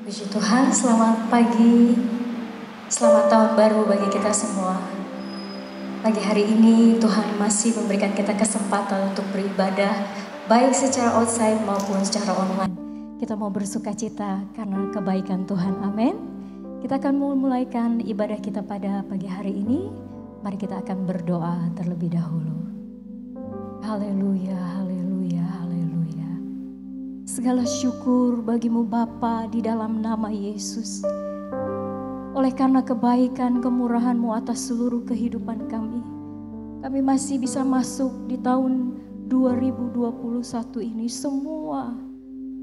Puji Tuhan, selamat pagi, selamat tahun baru bagi kita semua. Pagi hari ini Tuhan masih memberikan kita kesempatan untuk beribadah, baik secara outside maupun secara online. Kita mau bersuka cita karena kebaikan Tuhan, amin. Kita akan memulaikan ibadah kita pada pagi hari ini. Mari kita akan berdoa terlebih dahulu. Haleluya, haleluya, haleluya. Segala syukur bagimu Bapa di dalam nama Yesus. Oleh karena kebaikan kemurahan-Mu atas seluruh kehidupan kami masih bisa masuk di tahun 2021 ini semua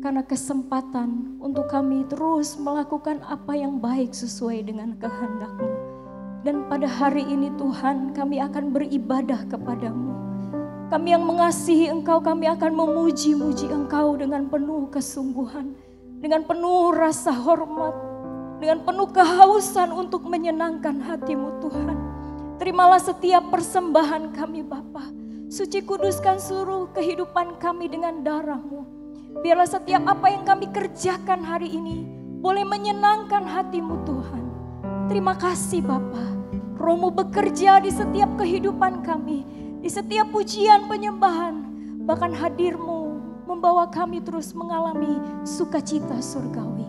karena kesempatan untuk kami terus melakukan apa yang baik sesuai dengan kehendak-Mu. Dan pada hari ini Tuhan, kami akan beribadah kepadamu. Kami yang mengasihi Engkau, kami akan memuji-muji Engkau dengan penuh kesungguhan, dengan penuh rasa hormat, dengan penuh kehausan untuk menyenangkan hati-Mu Tuhan. Terimalah setiap persembahan kami Bapa. Suci kuduskan seluruh kehidupan kami dengan darah-Mu. Biarlah setiap apa yang kami kerjakan hari ini boleh menyenangkan hati-Mu Tuhan. Terima kasih Bapa. Roh-Mu bekerja di setiap kehidupan kami. Di setiap pujian penyembahan, bahkan hadir-Mu membawa kami terus mengalami sukacita surgawi.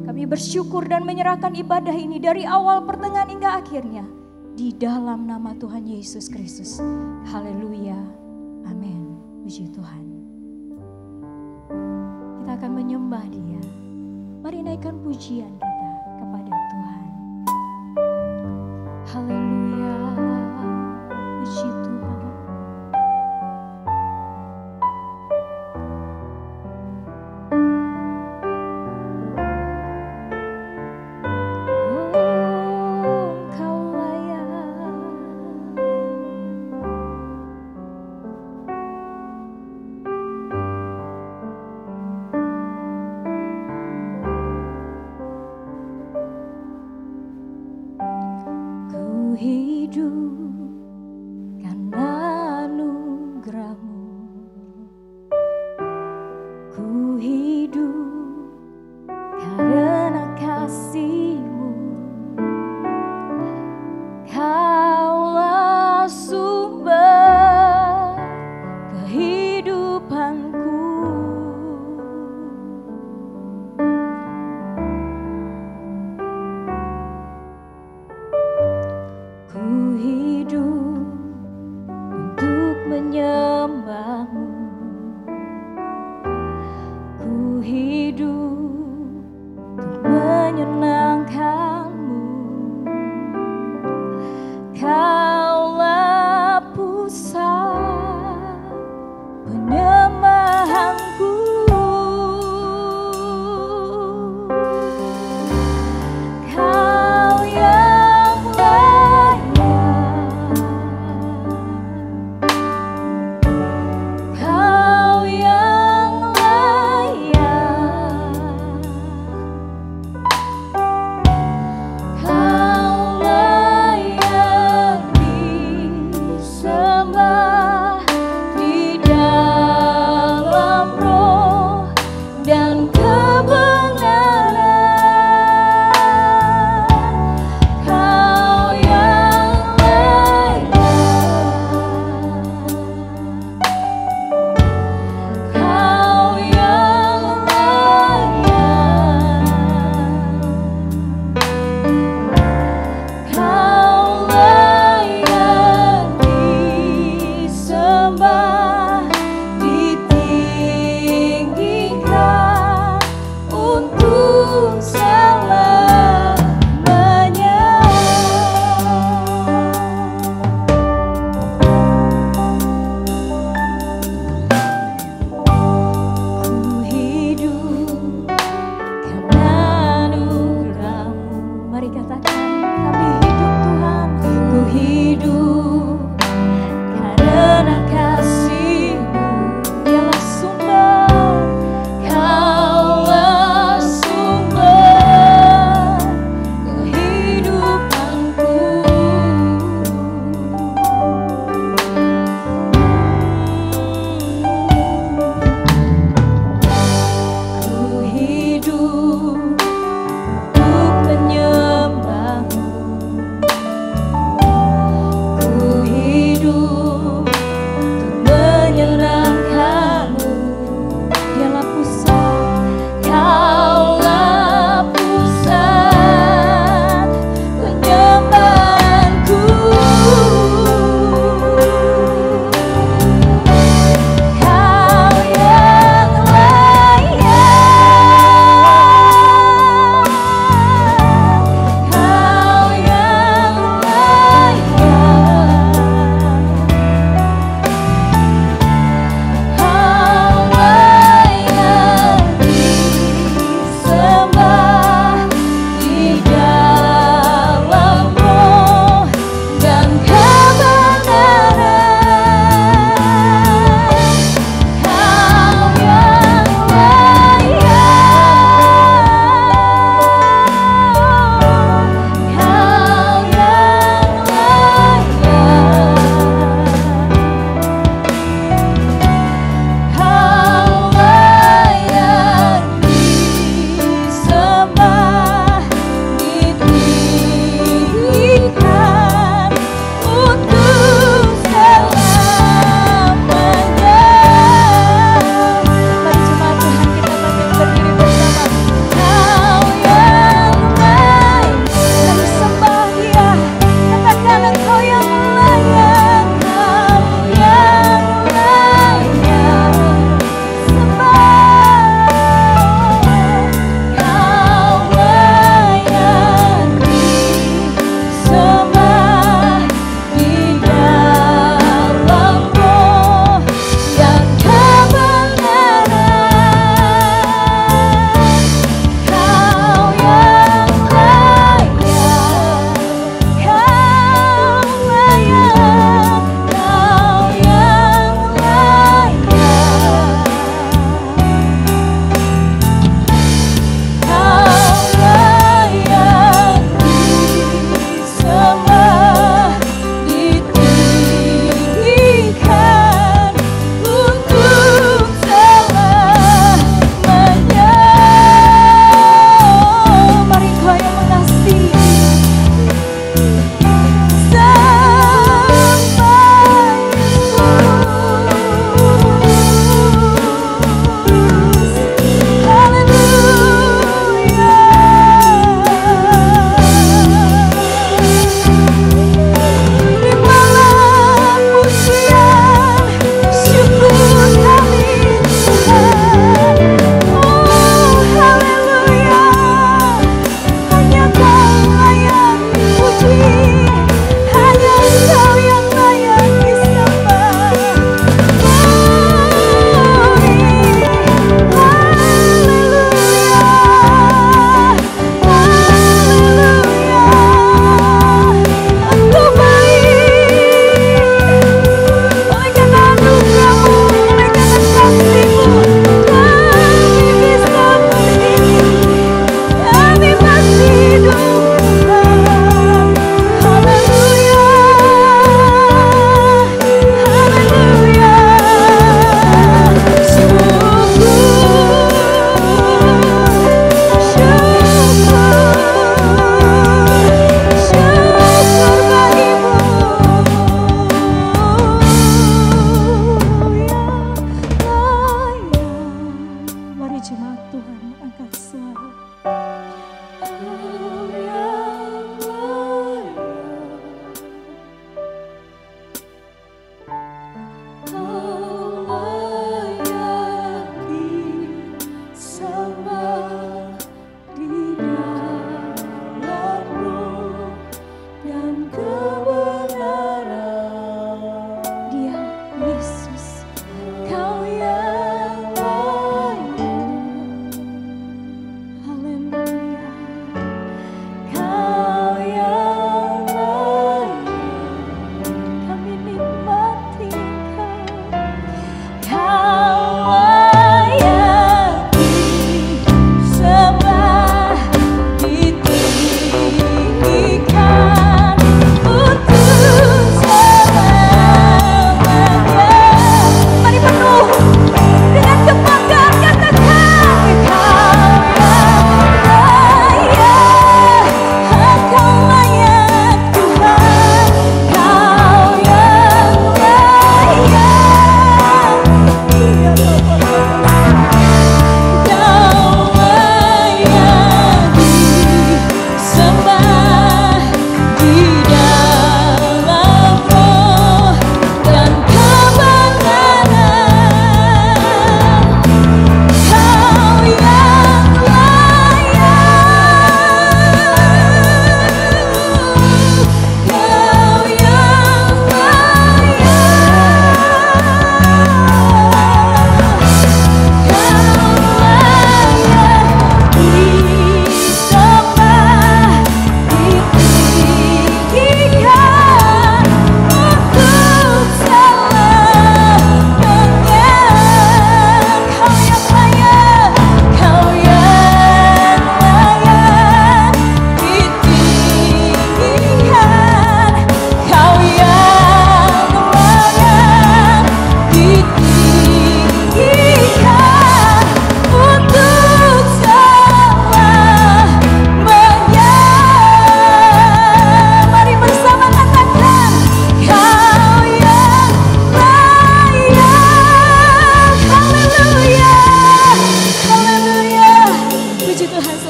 Kami bersyukur dan menyerahkan ibadah ini dari awal pertengahan hingga akhirnya. Di dalam nama Tuhan Yesus Kristus. Haleluya. Amin. Puji Tuhan. Kita akan menyembah Dia. Mari naikkan pujian kita kepada Tuhan. Haleluya. Puji Tuhan.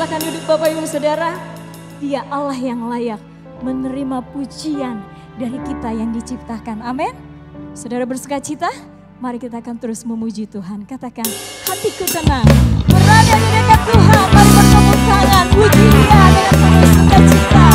silakan duduk Bapak Ibu Saudara. Dia Allah yang layak menerima pujian dari kita yang diciptakan. Amin. Saudara bersukacita, mari kita akan terus memuji Tuhan. Katakan, hatiku tenang, berada di dekat Tuhan. Mari bertepuk tangan, puji Dia dengan penuh sukacita.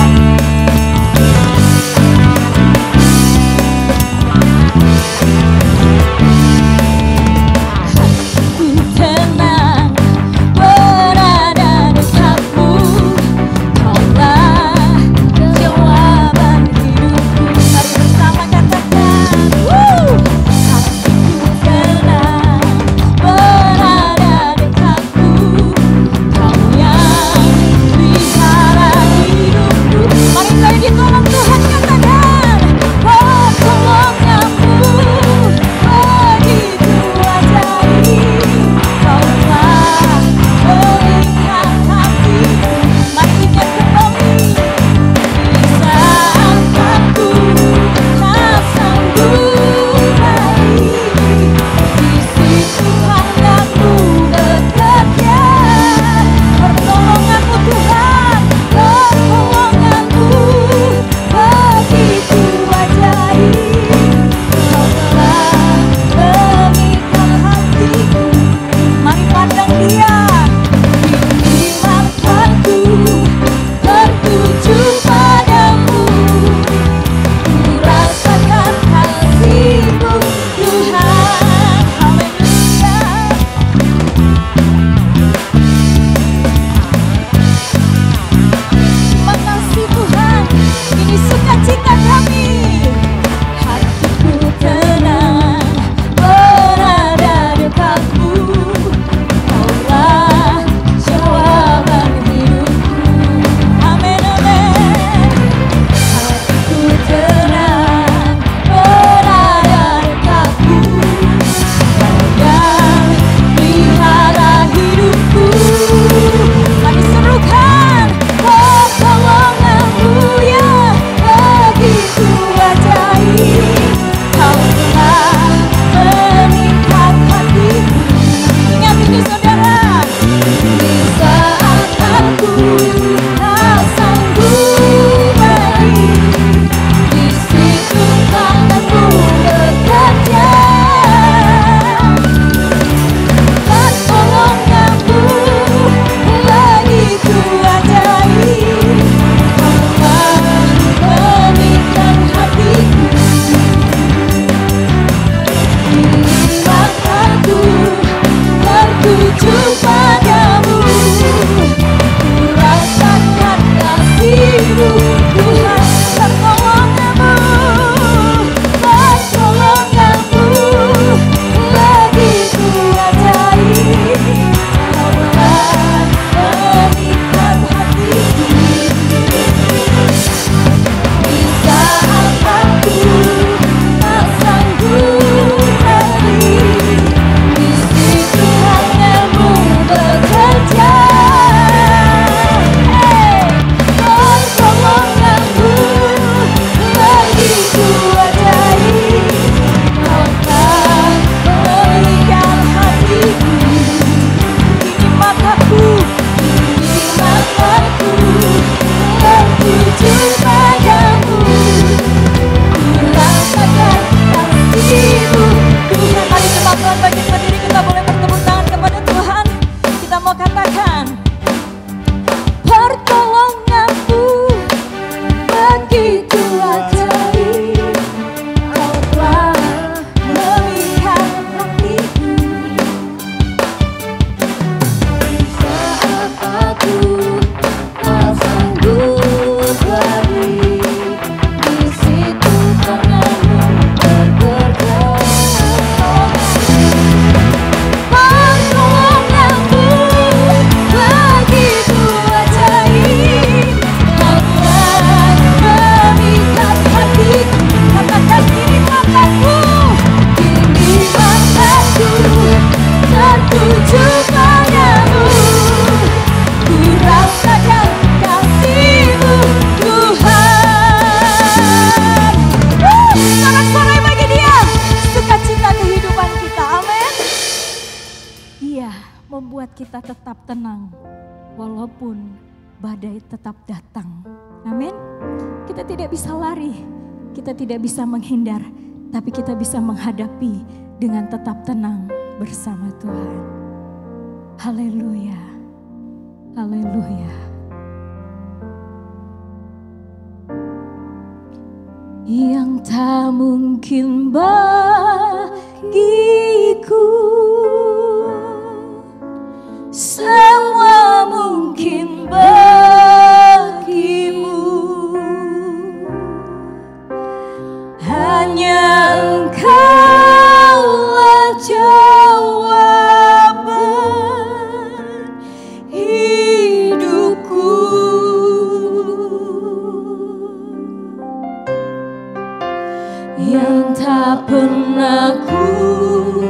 membuat kita tetap tenang walaupun badai tetap datang. Amin. Kita tidak bisa lari, kita tidak bisa menghindar, tapi kita bisa menghadapi dengan tetap tenang bersama Tuhan. Haleluya. Haleluya. Yang tak mungkin bagiku, semua mungkin bagimu. Hanya Engkaulah jawaban hidupku. Yang tak pernah ku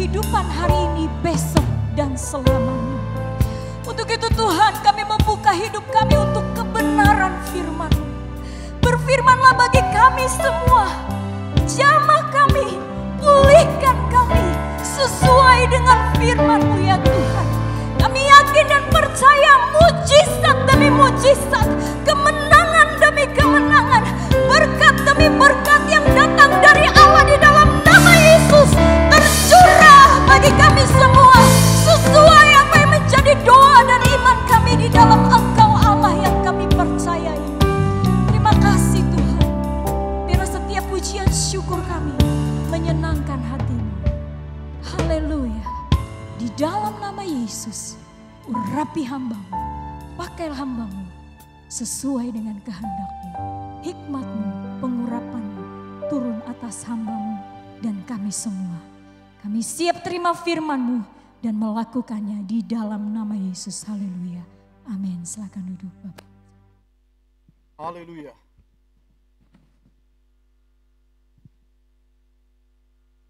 kehidupan hari ini, besok, dan selamanya. Untuk itu Tuhan, kami membuka hidup kami untuk kebenaran firman-Mu. Berfirmanlah bagi kami semua, jamah kami, pulihkan kami sesuai dengan firman-Mu ya Tuhan. Kami yakin dan percaya mujizat demi mujizat, kemenangan demi kemenangan, berkat demi berkat yang datang dari Allah di dalam nama Yesus tercurah bagi kami semua, sesuai apa yang menjadi doa dan iman kami di dalam Engkau Allah yang kami percayai. Terima kasih Tuhan, biar setiap pujian syukur kami menyenangkan hati-Mu. Haleluya. Di dalam nama Yesus, urapi hamba-Mu, pakailah hamba-Mu sesuai dengan kehendak-Mu. Hikmat-Mu, pengurapan-Mu turun atas hamba-Mu dan kami semua. Kami siap terima firman-Mu dan melakukannya di dalam nama Yesus. Haleluya. Amin. Silakan duduk Bapak. Haleluya.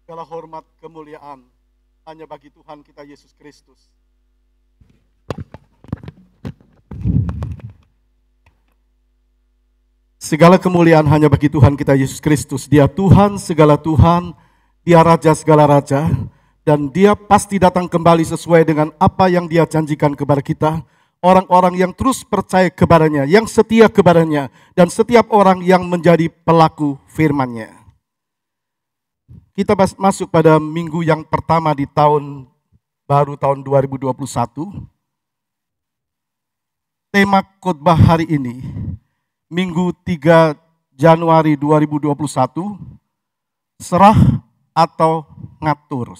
Segala hormat kemuliaan hanya bagi Tuhan kita Yesus Kristus. Segala kemuliaan hanya bagi Tuhan kita Yesus Kristus. Dia Tuhan segala Tuhan, Dia Raja segala Raja, dan Dia pasti datang kembali sesuai dengan apa yang Dia janjikan kepada kita. Orang-orang yang terus percaya kepadanya, yang setia kepadanya, dan setiap orang yang menjadi pelaku firman-Nya. Kita masuk pada minggu yang pertama di tahun baru tahun 2021. Tema khotbah hari ini, Minggu 3 Januari 2021, serah atau ngatur.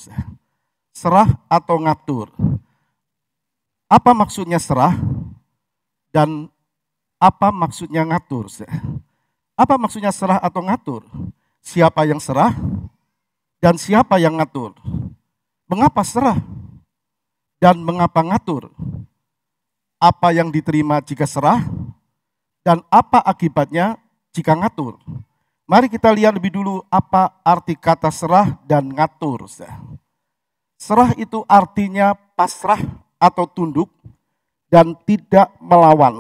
Serah atau ngatur. Apa maksudnya serah dan apa maksudnya ngatur? Apa maksudnya serah atau ngatur? Siapa yang serah dan siapa yang ngatur? Mengapa serah dan mengapa ngatur? Apa yang diterima jika serah dan apa akibatnya jika ngatur? Mari kita lihat lebih dulu apa arti kata serah dan ngatur. Serah itu artinya pasrah atau tunduk dan tidak melawan.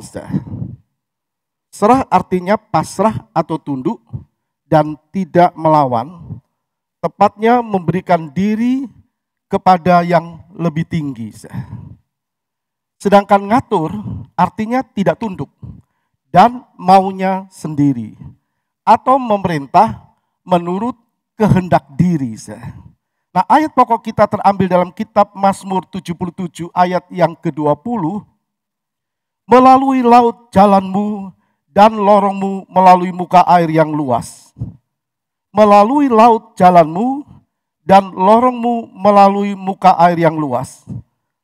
Serah artinya pasrah atau tunduk dan tidak melawan. Tepatnya memberikan diri kepada yang lebih tinggi. Sedangkan ngatur artinya tidak tunduk dan maunya sendiri atau memerintah menurut kehendak diri. Nah, ayat pokok kita terambil dalam kitab Mazmur 77 ayat yang ke-20. Melalui laut jalanmu dan lorongmu melalui muka air yang luas. Melalui laut jalanmu dan lorongmu melalui muka air yang luas.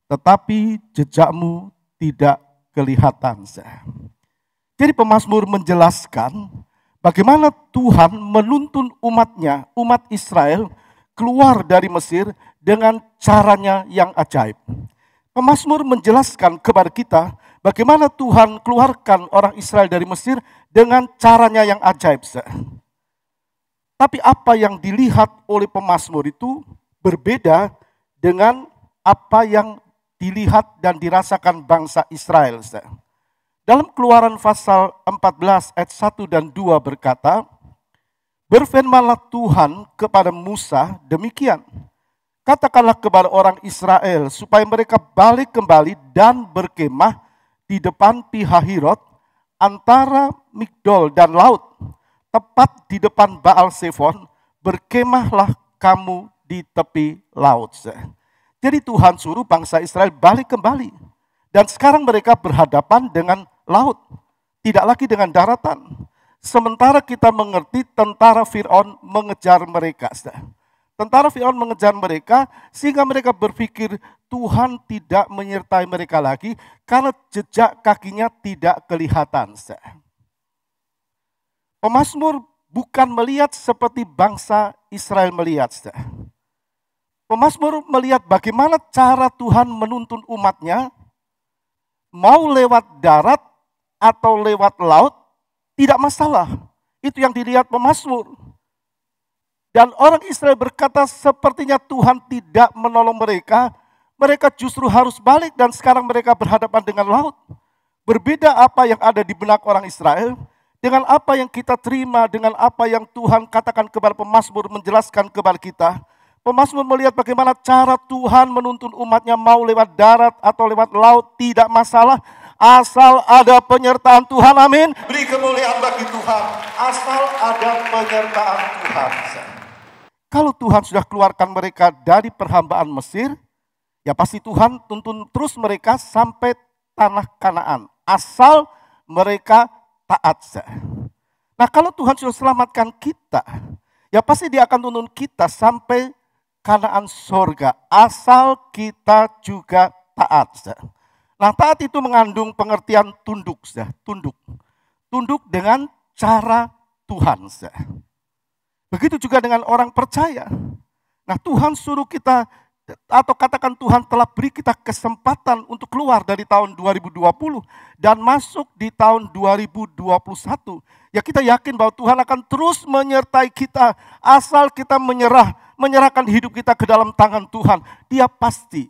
Tetapi jejakmu tidak kelihatan. Jadi pemazmur menjelaskan bagaimana Tuhan menuntun umatnya, umat Israel keluar dari Mesir dengan caranya yang ajaib. Pemazmur menjelaskan kepada kita bagaimana Tuhan keluarkan orang Israel dari Mesir dengan caranya yang ajaib. Tapi apa yang dilihat oleh pemazmur itu berbeda dengan apa yang dilihat dan dirasakan bangsa Israel. Dalam Keluaran pasal 14 ayat 1 dan 2 berkata, berfirmanlah Tuhan kepada Musa demikian, katakanlah kepada orang Israel supaya mereka balik kembali dan berkemah di depan Pihahirot antara Migdol dan laut, tepat di depan Baal Zephon, berkemahlah kamu di tepi laut. Jadi Tuhan suruh bangsa Israel balik kembali. Dan sekarang mereka berhadapan dengan laut, tidak lagi dengan daratan. Sementara kita mengerti tentara Fir'aun mengejar mereka. Tentara Fir'aun mengejar mereka sehingga mereka berpikir Tuhan tidak menyertai mereka lagi karena jejak kakinya tidak kelihatan. Pemazmur bukan melihat seperti bangsa Israel melihat. Pemazmur melihat bagaimana cara Tuhan menuntun umatnya, mau lewat darat atau lewat laut, tidak masalah. Itu yang dilihat pemazmur. Dan orang Israel berkata sepertinya Tuhan tidak menolong mereka. Mereka justru harus balik dan sekarang mereka berhadapan dengan laut. Berbeda apa yang ada di benak orang Israel dengan apa yang kita terima, dengan apa yang Tuhan katakan kepada pemazmur, menjelaskan kepada kita. Pemazmur melihat bagaimana cara Tuhan menuntun umatnya, mau lewat darat atau lewat laut tidak masalah. Asal ada penyertaan Tuhan, amin. Beri kemuliaan bagi Tuhan, asal ada penyertaan Tuhan. Kalau Tuhan sudah keluarkan mereka dari perhambaan Mesir, ya pasti Tuhan tuntun terus mereka sampai tanah Kanaan. Asal mereka taat. Nah kalau Tuhan sudah selamatkan kita, ya pasti Dia akan tuntun kita sampai Kanaan sorga. Asal kita juga taat. Nah taat itu mengandung pengertian tunduk. Tunduk dengan cara Tuhan. Begitu juga dengan orang percaya. Nah Tuhan suruh kita, atau katakan Tuhan telah beri kita kesempatan untuk keluar dari tahun 2020 dan masuk di tahun 2021. Ya kita yakin bahwa Tuhan akan terus menyertai kita asal kita menyerahkan hidup kita ke dalam tangan Tuhan. Dia pasti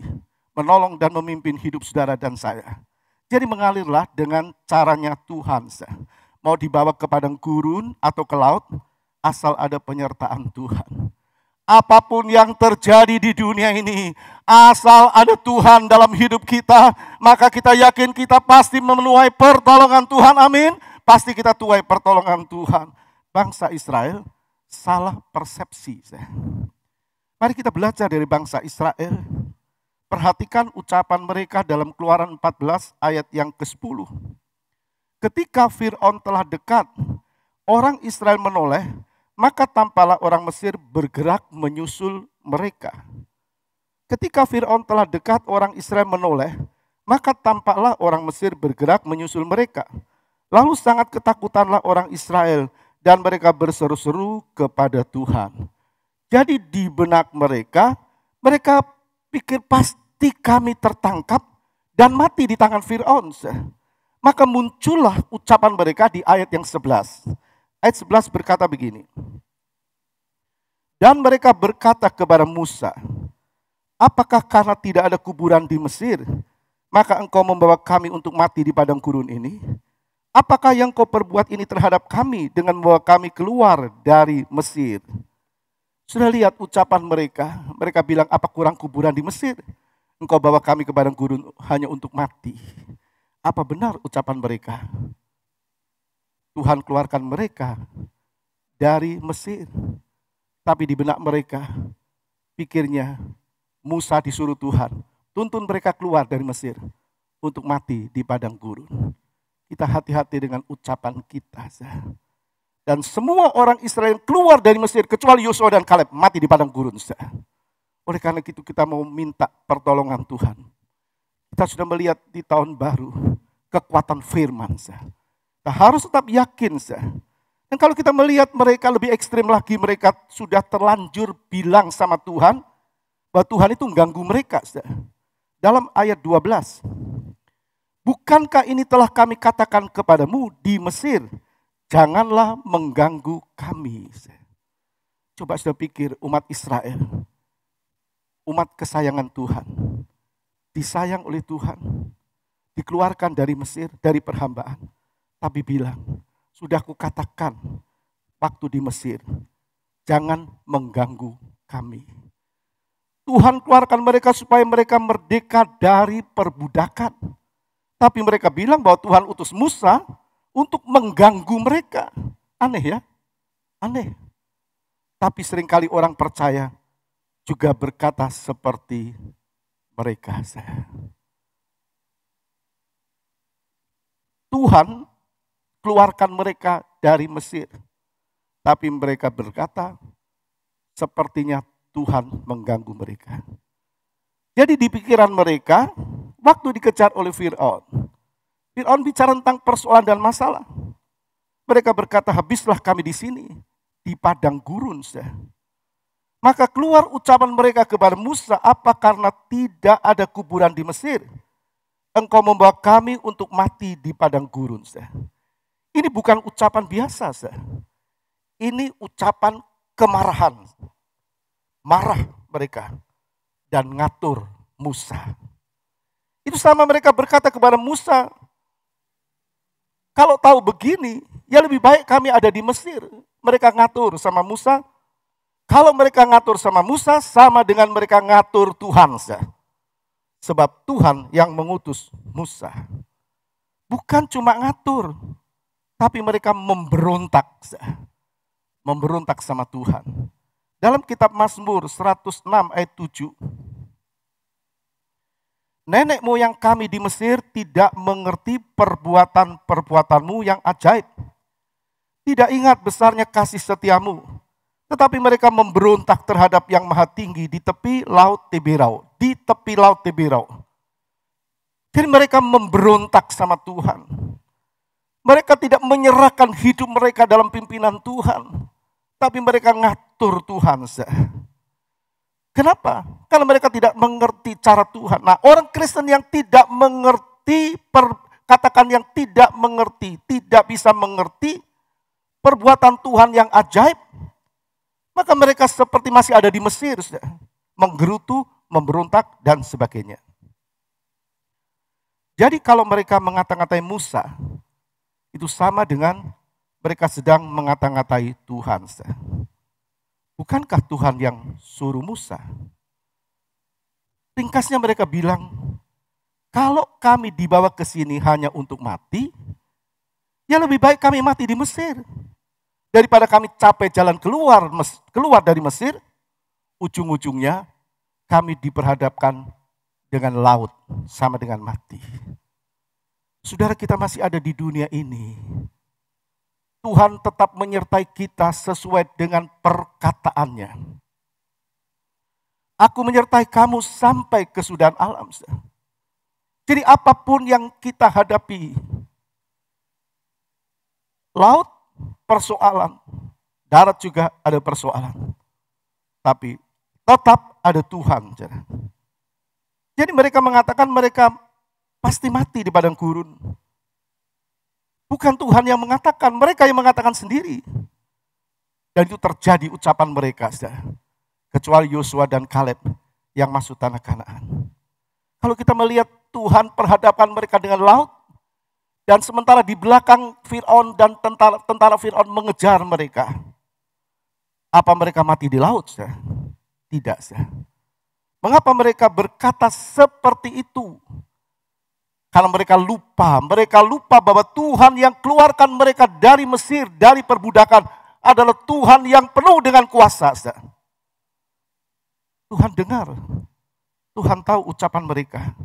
menolong dan memimpin hidup saudara dan saya. Jadi mengalirlah dengan caranya Tuhan. Mau dibawa ke padang gurun atau ke laut, asal ada penyertaan Tuhan. Apapun yang terjadi di dunia ini, asal ada Tuhan dalam hidup kita, maka kita yakin kita pasti memenuhi pertolongan Tuhan, amin. Pasti kita tuai pertolongan Tuhan. Bangsa Israel salah persepsi. Mari kita belajar dari bangsa Israel. Perhatikan ucapan mereka dalam Keluaran 14 ayat yang ke-10. Ketika Fir'aun telah dekat, orang Israel menoleh, maka tampaklah orang Mesir bergerak menyusul mereka. Ketika Fir'aun telah dekat, orang Israel menoleh, maka tampaklah orang Mesir bergerak menyusul mereka. Lalu sangat ketakutanlah orang Israel dan mereka berseru-seru kepada Tuhan. Jadi di benak mereka pikir pasti kami tertangkap dan mati di tangan Fir'aun. Maka muncullah ucapan mereka di ayat yang 11. Ayat 11 berkata begini. Dan mereka berkata kepada Musa, apakah karena tidak ada kuburan di Mesir, maka engkau membawa kami untuk mati di padang gurun ini? Apakah yang kau perbuat ini terhadap kami dengan membawa kami keluar dari Mesir? Sudah lihat ucapan mereka, mereka bilang apa kurang kuburan di Mesir? Engkau bawa kami ke padang gurun hanya untuk mati. Apa benar ucapan mereka? Tuhan keluarkan mereka dari Mesir. Tapi di benak mereka, pikirnya Musa disuruh Tuhan, tuntun mereka keluar dari Mesir untuk mati di padang gurun. Kita hati-hati dengan ucapan kita. Dan semua orang Israel keluar dari Mesir, kecuali Yosua dan Kaleb, mati di padang gurun. Oleh karena itu kita mau minta pertolongan Tuhan. Kita sudah melihat di tahun baru, kekuatan firman. Kita harus tetap yakin. Dan kalau kita melihat mereka lebih ekstrim lagi, mereka sudah terlanjur bilang sama Tuhan, bahwa Tuhan itu mengganggu mereka. Dalam ayat 12, bukankah ini telah kami katakan kepadamu di Mesir, janganlah mengganggu kami. Coba sudah pikir umat Israel, umat kesayangan Tuhan, disayang oleh Tuhan, dikeluarkan dari Mesir, dari perhambaan, tapi bilang, sudah kukatakan waktu di Mesir, jangan mengganggu kami. Tuhan keluarkan mereka supaya mereka merdeka dari perbudakan. Tapi mereka bilang bahwa Tuhan utus Musa untuk mengganggu mereka. Aneh ya? Aneh. Tapi seringkali orang percaya juga berkata seperti mereka. Tuhan keluarkan mereka dari Mesir. Tapi mereka berkata, sepertinya Tuhan mengganggu mereka. Jadi di pikiran mereka, waktu dikejar oleh Fir'aun, Fir'aun bicara tentang persoalan dan masalah. Mereka berkata, habislah kami di sini, di padang gurun. Maka keluar ucapan mereka kepada Musa, apa karena tidak ada kuburan di Mesir? Engkau membawa kami untuk mati di padang gurun. Ini bukan ucapan biasa. Ini ucapan kemarahan. Marah mereka dan ngatur Musa. Itu sama mereka berkata kepada Musa, kalau tahu begini, ya lebih baik kami ada di Mesir. Mereka ngatur sama Musa. Kalau mereka ngatur sama Musa, sama dengan mereka ngatur Tuhan. Sebab Tuhan yang mengutus Musa. Bukan cuma ngatur, tapi mereka memberontak. Memberontak sama Tuhan. Dalam kitab Mazmur 106 ayat 7. Nenek moyang kami di Mesir tidak mengerti perbuatan-perbuatanmu yang ajaib. Tidak ingat besarnya kasih setiamu. Tetapi mereka memberontak terhadap yang maha tinggi di tepi laut Tiberau. Di tepi laut Tiberau. Jadi mereka memberontak sama Tuhan. Mereka tidak menyerahkan hidup mereka dalam pimpinan Tuhan. Tapi mereka ngatur Tuhan. Kenapa? Karena mereka tidak mengerti cara Tuhan. Nah, orang Kristen yang tidak mengerti, katakan yang tidak mengerti, tidak bisa mengerti perbuatan Tuhan yang ajaib, maka mereka seperti masih ada di Mesir, menggerutu, memberontak, dan sebagainya. Jadi kalau mereka mengata-ngatai Musa, itu sama dengan mereka sedang mengata-ngatai Tuhan. Bukankah Tuhan yang suruh Musa? Ringkasnya mereka bilang, kalau kami dibawa ke sini hanya untuk mati, ya lebih baik kami mati di Mesir. Daripada kami capek jalan keluar dari Mesir, ujung-ujungnya kami diperhadapkan dengan laut sama dengan mati. Saudara, kita masih ada di dunia ini. Tuhan tetap menyertai kita sesuai dengan perkataannya. Aku menyertai kamu sampai kesudahan alam. Jadi apapun yang kita hadapi, laut persoalan, darat juga ada persoalan. Tapi tetap ada Tuhan. Jadi mereka mengatakan mereka pasti mati di padang gurun. Bukan Tuhan yang mengatakan, mereka yang mengatakan sendiri. Dan itu terjadi ucapan mereka. Kecuali Yosua dan Kaleb yang masuk tanah Kanaan. Kalau kita melihat Tuhan perhadapkan mereka dengan laut, dan sementara di belakang Fir'aun dan tentara Fir'aun mengejar mereka. Apa mereka mati di laut? Tidak. Mengapa mereka berkata seperti itu? Karena mereka lupa bahwa Tuhan yang keluarkan mereka dari Mesir, dari perbudakan, adalah Tuhan yang penuh dengan kuasa. Tuhan dengar, Tuhan tahu ucapan mereka.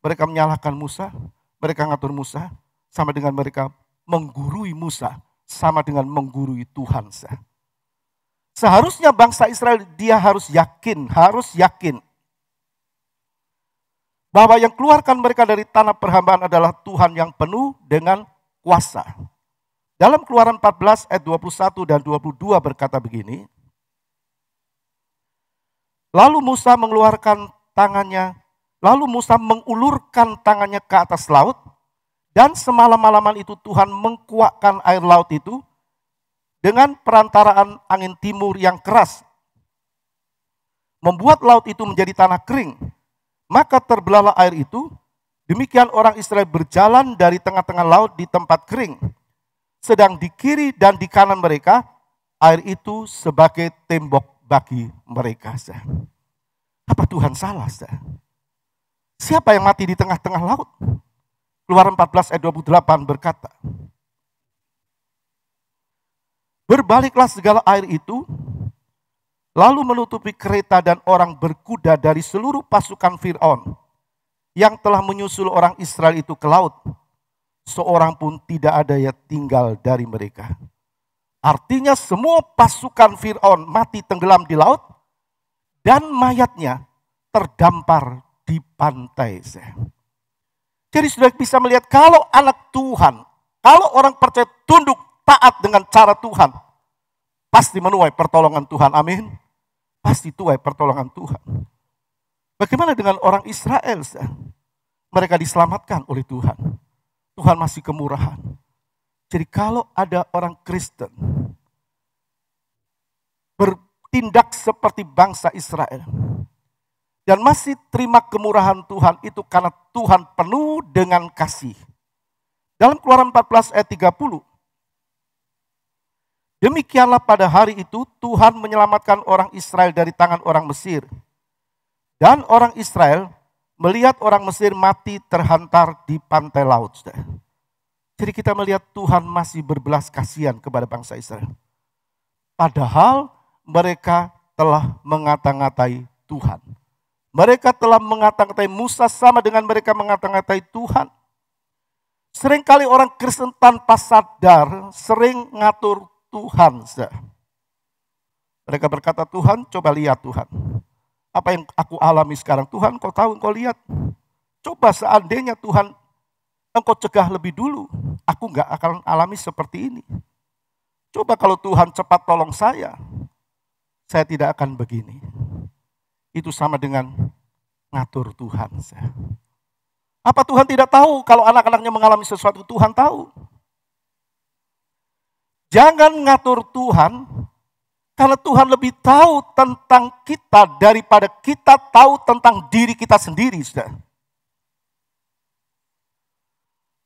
Mereka menyalahkan Musa, mereka ngatur Musa, sama dengan mereka menggurui Musa, sama dengan menggurui Tuhan. Seharusnya bangsa Israel dia harus yakin bahwa yang keluarkan mereka dari tanah perhambaan adalah Tuhan yang penuh dengan kuasa. Dalam Keluaran 14 ayat 21 dan 22 berkata begini. Lalu Musa mengulurkan tangannya ke atas laut, dan semalam-malaman itu Tuhan mengkuakkan air laut itu dengan perantaraan angin timur yang keras, membuat laut itu menjadi tanah kering. Maka terbelahlah air itu, demikian orang Israel berjalan dari tengah-tengah laut di tempat kering. Sedang di kiri dan di kanan mereka, air itu sebagai tembok bagi mereka. Apa Tuhan salah? Siapa yang mati di tengah-tengah laut? Keluaran 14 ayat 28 berkata, berbaliklah segala air itu, lalu menutupi kereta dan orang berkuda dari seluruh pasukan Fir'aun yang telah menyusul orang Israel itu ke laut. Seorang pun tidak ada yang tinggal dari mereka. Artinya semua pasukan Fir'aun mati tenggelam di laut dan mayatnya terdampar di pantai. Jadi sudah bisa melihat kalau anak Tuhan, kalau orang percaya tunduk taat dengan cara Tuhan, pasti menuai pertolongan Tuhan. Amin. Pasti tuai pertolongan Tuhan. Bagaimana dengan orang Israel? Mereka diselamatkan oleh Tuhan. Tuhan masih kemurahan. Jadi kalau ada orang Kristen bertindak seperti bangsa Israel. Dan masih terima kemurahan Tuhan itu karena Tuhan penuh dengan kasih. Dalam Keluaran 14 ayat 30. Demikianlah pada hari itu Tuhan menyelamatkan orang Israel dari tangan orang Mesir. Dan orang Israel melihat orang Mesir mati terhantar di pantai laut. Jadi kita melihat Tuhan masih berbelas kasihan kepada bangsa Israel. Padahal mereka telah mengata-ngatai Tuhan. Mereka telah mengata-ngatai Musa sama dengan mereka mengata-ngatai Tuhan. Seringkali orang Kristen tanpa sadar sering ngatur Tuhan. Mereka berkata, Tuhan coba lihat Tuhan. Apa yang aku alami sekarang, Tuhan kau tahu, kau lihat. Coba seandainya Tuhan engkau cegah lebih dulu, aku gak akan alami seperti ini. Coba kalau Tuhan cepat tolong saya tidak akan begini. Itu sama dengan ngatur Tuhan. Apa Tuhan tidak tahu kalau anak-anaknya mengalami sesuatu? Tuhan tahu. Jangan ngatur Tuhan, karena Tuhan lebih tahu tentang kita daripada kita tahu tentang diri kita sendiri.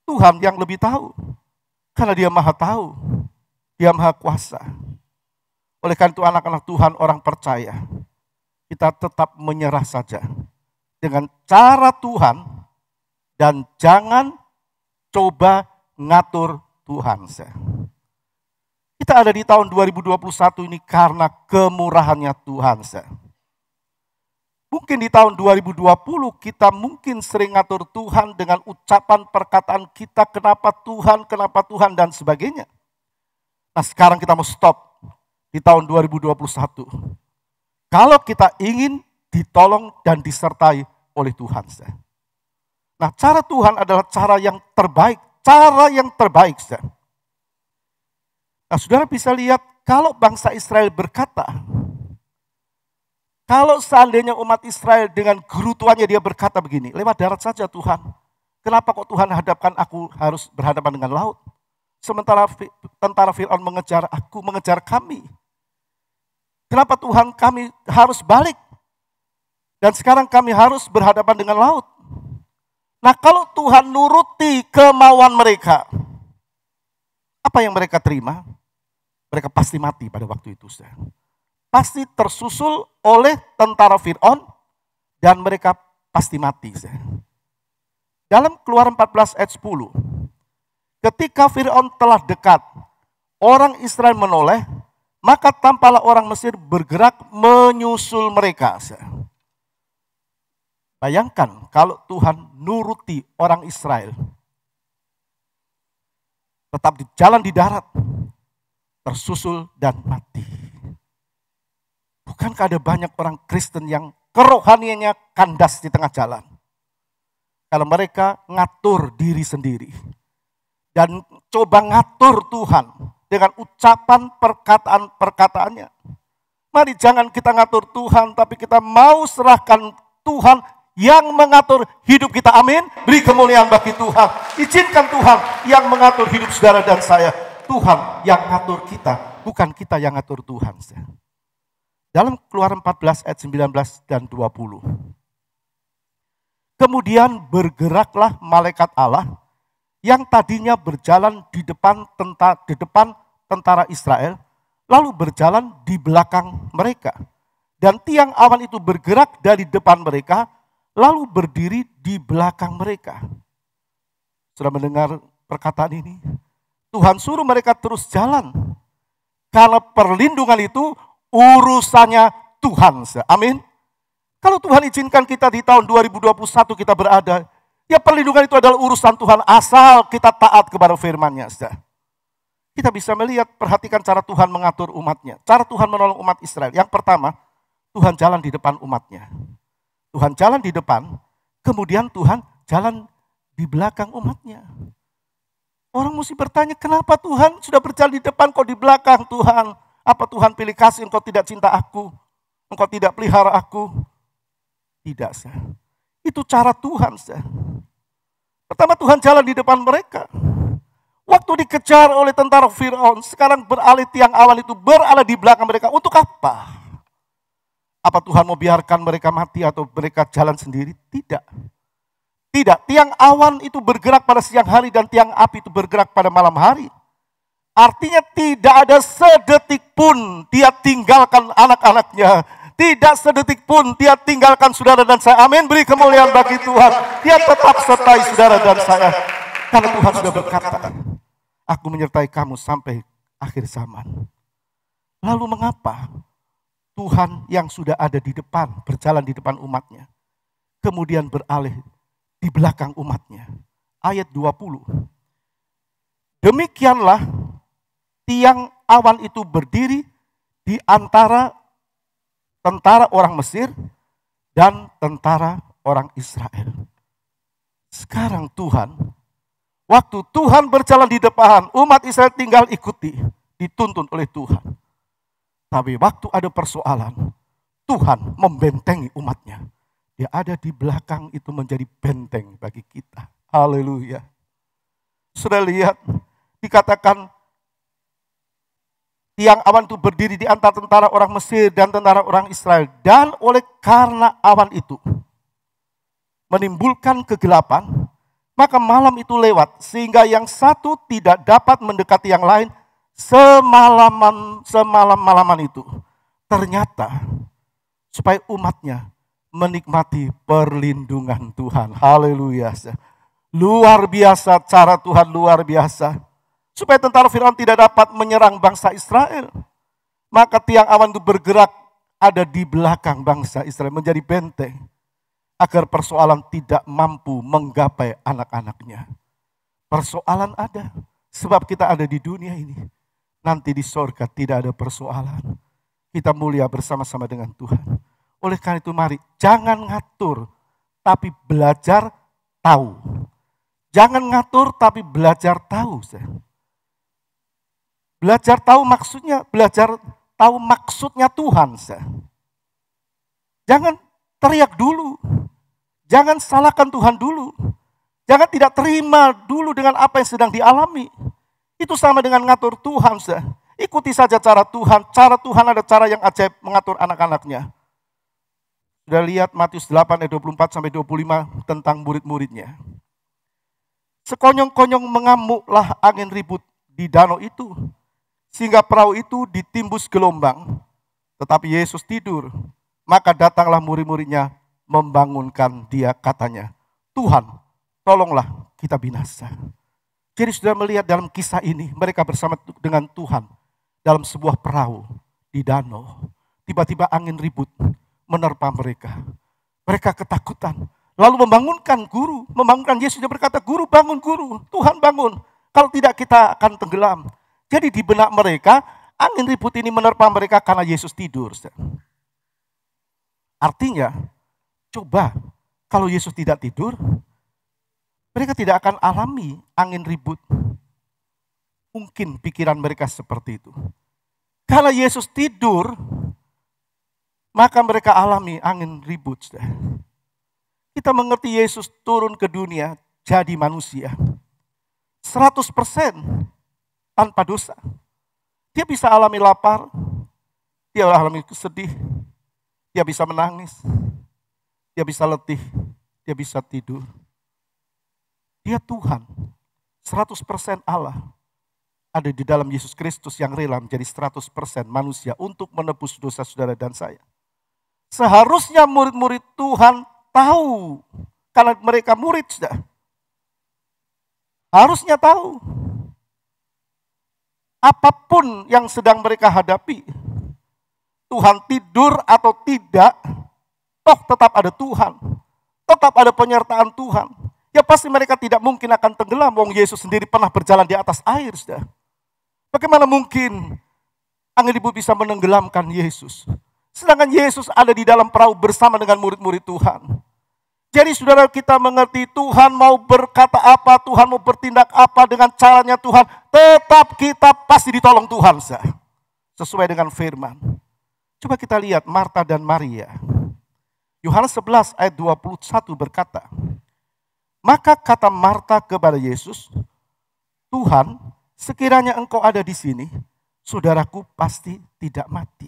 Tuhan yang lebih tahu, karena Dia maha tahu, Dia maha kuasa. Oleh karena itu anak-anak Tuhan, orang percaya, kita tetap menyerah saja dengan cara Tuhan dan jangan coba ngatur Tuhan. Kita ada di tahun 2021 ini karena kemurahannya Tuhan. Mungkin di tahun 2020 kita mungkin sering ngatur Tuhan dengan ucapan perkataan kita, kenapa Tuhan dan sebagainya. Nah sekarang kita mau stop di tahun 2021. Kalau kita ingin ditolong dan disertai oleh Tuhan. Nah cara Tuhan adalah cara yang terbaik. Nah saudara bisa lihat kalau bangsa Israel berkata, kalau seandainya umat Israel dengan gerutuannya dia berkata begini, lewat darat saja Tuhan. Kenapa kok Tuhan hadapkan aku harus berhadapan dengan laut? Sementara tentara Fir'aun mengejar aku, mengejar kami. Kenapa Tuhan kami harus balik? Dan sekarang kami harus berhadapan dengan laut. Nah kalau Tuhan nuruti kemauan mereka, apa yang mereka terima? Mereka pasti mati pada waktu itu. Pasti tersusul oleh tentara Fir'aun dan mereka pasti mati. Dalam Keluaran 14 ayat 10, ketika Fir'aun telah dekat, orang Israel menoleh, maka tampaklah orang Mesir bergerak menyusul mereka. Bayangkan kalau Tuhan nuruti orang Israel, tetap di jalan di darat, tersusul dan mati. Bukankah ada banyak orang Kristen yang kerohaniannya kandas di tengah jalan? Kalau mereka ngatur diri sendiri dan coba ngatur Tuhan dengan ucapan perkataan-perkataannya. Mari jangan kita ngatur Tuhan, tapi kita mau serahkan Tuhan yang mengatur hidup kita. Amin. Beri kemuliaan bagi Tuhan. Izinkan Tuhan yang mengatur hidup saudara dan saya. Tuhan yang ngatur kita, bukan kita yang ngatur Tuhan. Dalam Keluaran 14 ayat 19 dan 20. Kemudian bergeraklah malaikat Allah yang tadinya berjalan di depan tentara Israel, lalu berjalan di belakang mereka. Dan tiang awan itu bergerak dari depan mereka, lalu berdiri di belakang mereka. Sudah mendengar perkataan ini? Tuhan suruh mereka terus jalan. Karena perlindungan itu urusannya Tuhan. Amin. Kalau Tuhan izinkan kita di tahun 2021 kita berada, ya perlindungan itu adalah urusan Tuhan asal kita taat kepada firman-Nya. Kita bisa melihat, perhatikan cara Tuhan mengatur umatnya. Cara Tuhan menolong umat Israel. Yang pertama, Tuhan jalan di depan umatnya. Tuhan jalan di depan, kemudian Tuhan jalan di belakang umatnya. Orang mesti bertanya, kenapa Tuhan sudah berjalan di depan kok di belakang Tuhan? Apa Tuhan pilih kasih, engkau tidak cinta aku? Engkau tidak pelihara aku? Tidak, itu cara Tuhan. Pertama Tuhan jalan di depan mereka. Waktu dikejar oleh tentara Firaun, sekarang beralih tiang awan itu berada di belakang mereka. Untuk apa? Apa Tuhan mau biarkan mereka mati atau mereka jalan sendiri? Tidak. Tidak, tiang awan itu bergerak pada siang hari dan tiang api itu bergerak pada malam hari. Artinya tidak ada sedetik pun dia tinggalkan anak-anaknya. Tidak sedetik pun dia tinggalkan saudara dan saya. Amin, beri kemuliaan bagi Tuhan. Dia tetap sertai saudara dan saya. Karena Tuhan sudah berkata, aku menyertai kamu sampai akhir zaman. Lalu mengapa Tuhan yang sudah ada di depan, berjalan di depan umatnya, kemudian beralih di belakang umatnya? Ayat 20. Demikianlah tiang awan itu berdiri di antara tentara orang Mesir dan tentara orang Israel. Sekarang Tuhan, waktu Tuhan berjalan di depan, umat Israel tinggal ikuti, dituntun oleh Tuhan. Tapi waktu ada persoalan, Tuhan membentengi umatnya. Dia ada di belakang itu menjadi benteng bagi kita. Haleluya. Sudah lihat, dikatakan tiang awan itu berdiri di antara tentara orang Mesir dan tentara orang Israel. Dan oleh karena awan itu menimbulkan kegelapan, maka malam itu lewat, sehingga yang satu tidak dapat mendekati yang lain semalam-malaman itu. Ternyata supaya umatnya menikmati perlindungan Tuhan. Haleluya. Luar biasa cara Tuhan, luar biasa. Supaya tentara Firaun tidak dapat menyerang bangsa Israel. Maka tiang awan itu bergerak ada di belakang bangsa Israel menjadi benteng. Agar persoalan tidak mampu menggapai anak-anaknya. Persoalan ada. Sebab kita ada di dunia ini. Nanti di sorga tidak ada persoalan. Kita mulia bersama-sama dengan Tuhan. Oleh karena itu mari jangan ngatur tapi belajar tahu. Jangan ngatur tapi belajar tahu. Belajar tahu maksudnya, belajar tahu maksudnya Tuhan. Jangan teriak dulu. Jangan salahkan Tuhan dulu. Jangan tidak terima dulu dengan apa yang sedang dialami. Itu sama dengan ngatur Tuhan. Ikuti saja cara Tuhan. Cara Tuhan ada cara yang ajaib mengatur anak-anaknya. Sudah lihat Matius 8 ayat 24 sampai 25 tentang murid-muridnya. Sekonyong-konyong mengamuklah angin ribut di danau itu. Sehingga perahu itu ditimbus gelombang. Tetapi Yesus tidur. Maka datanglah murid-muridnya membangunkan dia, katanya, Tuhan, tolonglah kita binasa. Jadi sudah melihat dalam kisah ini, mereka bersama dengan Tuhan dalam sebuah perahu di danau. Tiba-tiba angin ribut menerpa mereka. Mereka ketakutan. Lalu membangunkan guru, membangunkan Yesus. Dia berkata, guru bangun guru, Tuhan bangun. Kalau tidak kita akan tenggelam. Jadi di benak mereka, angin ribut ini menerpa mereka karena Yesus tidur. Artinya, coba kalau Yesus tidak tidur, mereka tidak akan alami angin ribut. Mungkin pikiran mereka seperti itu. Kalau Yesus tidur, maka mereka alami angin ribut. Kita mengerti Yesus turun ke dunia jadi manusia. 100% tanpa dosa. Dia bisa alami lapar, dia alami sedih, dia bisa menangis, dia bisa letih, dia bisa tidur. Dia Tuhan, 100% Allah. Ada di dalam Yesus Kristus yang rela menjadi 100% manusia untuk menebus dosa saudara dan saya. Seharusnya murid-murid Tuhan tahu, karena mereka murid sudah. Harusnya tahu. Apapun yang sedang mereka hadapi, Tuhan tidur atau tidak, toh tetap ada Tuhan. Tetap ada penyertaan Tuhan. Ya pasti mereka tidak mungkin akan tenggelam. Wong Yesus sendiri pernah berjalan di atas air. Sudah. Bagaimana mungkin angin ribut bisa menenggelamkan Yesus? Sedangkan Yesus ada di dalam perahu bersama dengan murid-murid Tuhan. Jadi saudara, kita mengerti Tuhan mau berkata apa, Tuhan mau bertindak apa dengan caranya Tuhan. Tetap kita pasti ditolong Tuhan. Sesuai dengan firman. Coba kita lihat Marta dan Maria. Yohanes 11 ayat 21 berkata, maka kata Marta kepada Yesus, Tuhan, sekiranya engkau ada di sini, saudaraku pasti tidak mati.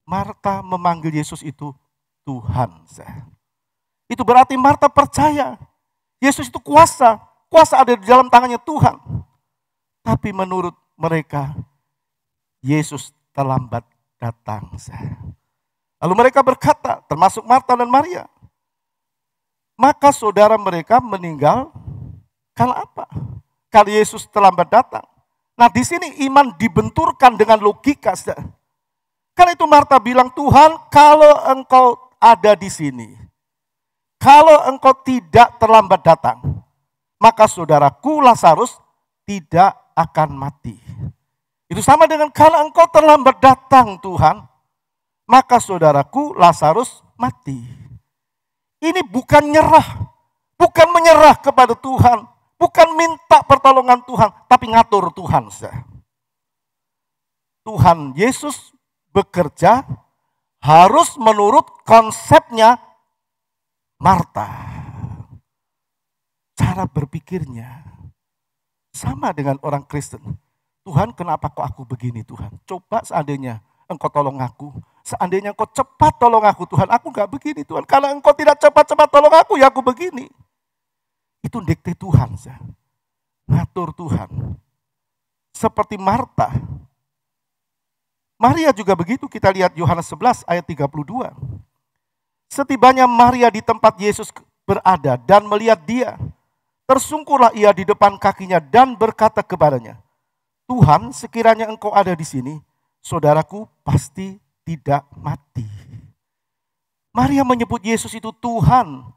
Marta memanggil Yesus itu Tuhan. Itu berarti Marta percaya Yesus itu kuasa. Kuasa ada di dalam tangannya Tuhan. Tapi menurut mereka, Yesus terlambat datang. Lalu mereka berkata, termasuk Marta dan Maria, maka saudara mereka meninggal karena apa? Karena Yesus terlambat datang. Nah, di sini iman dibenturkan dengan logika. Karena itu Marta bilang, Tuhan, kalau engkau ada di sini, kalau engkau tidak terlambat datang, maka saudaraku Lazarus tidak akan mati. Itu sama dengan kalau engkau terlambat datang Tuhan, maka saudaraku Lazarus mati. Ini bukan nyerah, bukan menyerah kepada Tuhan, bukan minta pertolongan Tuhan, tapi ngatur Tuhan. Tuhan Yesus bekerja harus menurut konsepnya Marta. Cara berpikirnya sama dengan orang Kristen. Tuhan, kenapa kok aku begini Tuhan? Coba seandainya engkau tolong aku. Seandainya engkau cepat tolong aku Tuhan, aku gak begini Tuhan. Kalau engkau tidak cepat-cepat tolong aku, ya aku begini. Itu dikte Tuhan. Ngatur Tuhan. Seperti Marta. Maria juga begitu, kita lihat Yohanes 11 ayat 32. Setibanya Maria di tempat Yesus berada dan melihat dia, tersungkurlah ia di depan kakinya dan berkata kepadanya, Tuhan, sekiranya engkau ada di sini, saudaraku pasti tidak mati. Maria menyebut Yesus itu Tuhan.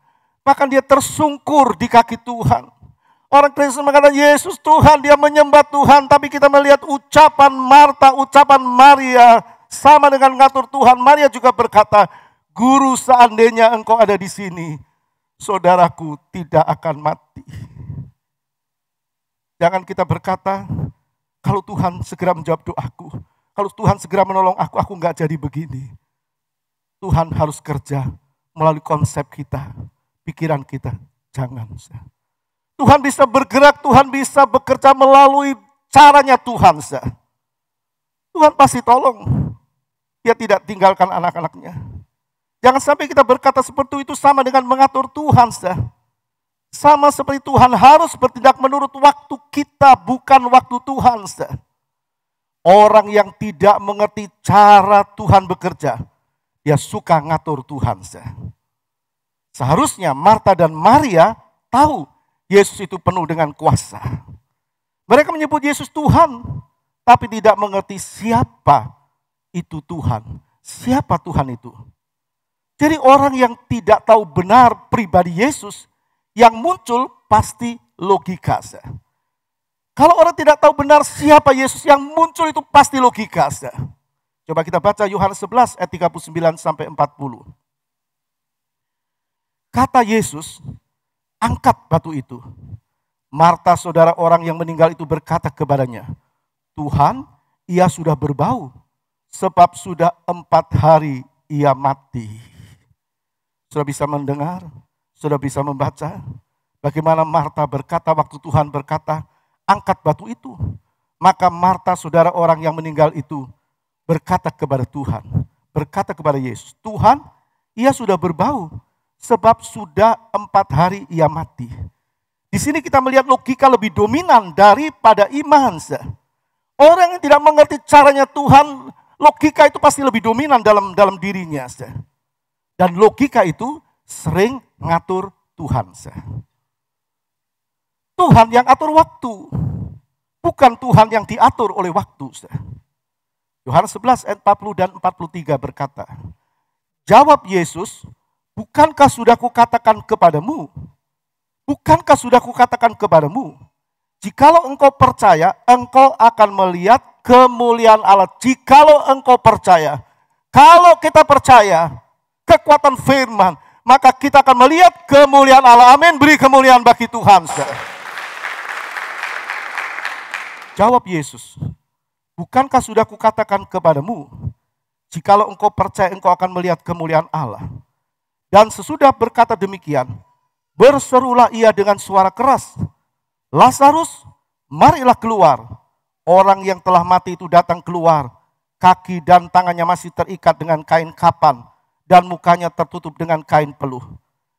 Bahkan dia tersungkur di kaki Tuhan. Orang Kristen mengatakan Yesus Tuhan, dia menyembah Tuhan. Tapi kita melihat ucapan Marta, ucapan Maria sama dengan ngatur Tuhan. Maria juga berkata, Guru, seandainya engkau ada di sini, saudaraku tidak akan mati. Jangan kita berkata, kalau Tuhan segera menjawab doaku, kalau Tuhan segera menolong aku nggak jadi begini. Tuhan harus kerja melalui konsep kita, pikiran kita. Jangan. Tuhan bisa bergerak, Tuhan bisa bekerja melalui caranya Tuhan. Tuhan pasti tolong. Dia tidak tinggalkan anak-anaknya. Jangan sampai kita berkata seperti itu sama dengan mengatur Tuhan. Sama seperti Tuhan harus bertindak menurut waktu kita, bukan waktu Tuhan. Orang yang tidak mengerti cara Tuhan bekerja, dia suka ngatur Tuhan. Seharusnya Marta dan Maria tahu Yesus itu penuh dengan kuasa. Mereka menyebut Yesus Tuhan, tapi tidak mengerti siapa itu Tuhan. Siapa Tuhan itu? Jadi orang yang tidak tahu benar pribadi Yesus, yang muncul pasti logika. Kalau orang tidak tahu benar siapa Yesus, yang muncul itu pasti logika. Coba kita baca Yohanes 11 ayat 39 sampai 40. Kata Yesus, angkat batu itu. Marta, saudara orang yang meninggal itu berkata kepadanya, Tuhan, ia sudah berbau, sebab sudah 4 hari ia mati. Sudah bisa mendengar, sudah bisa membaca bagaimana Marta berkata waktu Tuhan berkata, angkat batu itu. Maka Marta, saudara orang yang meninggal itu, berkata kepada Tuhan, berkata kepada Yesus, Tuhan, ia sudah berbau, sebab sudah 4 hari ia mati. Di sini kita melihat logika lebih dominan daripada iman. Orang yang tidak mengerti caranya Tuhan, logika itu pasti lebih dominan dalam dirinya. Dan logika itu sering ngatur Tuhan. Tuhan yang atur waktu, bukan Tuhan yang diatur oleh waktu. Yohanes 11 ayat 40 dan 43 berkata, jawab Yesus, bukankah sudah kukatakan kepadamu? Bukankah sudah kukatakan kepadamu? Jikalau engkau percaya, engkau akan melihat kemuliaan Allah. Jikalau engkau percaya, kalau kita percaya kekuatan firman, maka kita akan melihat kemuliaan Allah. Amin, beri kemuliaan bagi Tuhan. Jawab Yesus, bukankah sudah kukatakan kepadamu, jikalau engkau percaya engkau akan melihat kemuliaan Allah. Dan sesudah berkata demikian, berserulah ia dengan suara keras, Lazarus, marilah keluar. Orang yang telah mati itu datang keluar. Kaki dan tangannya masih terikat dengan kain kapan dan mukanya tertutup dengan kain peluh.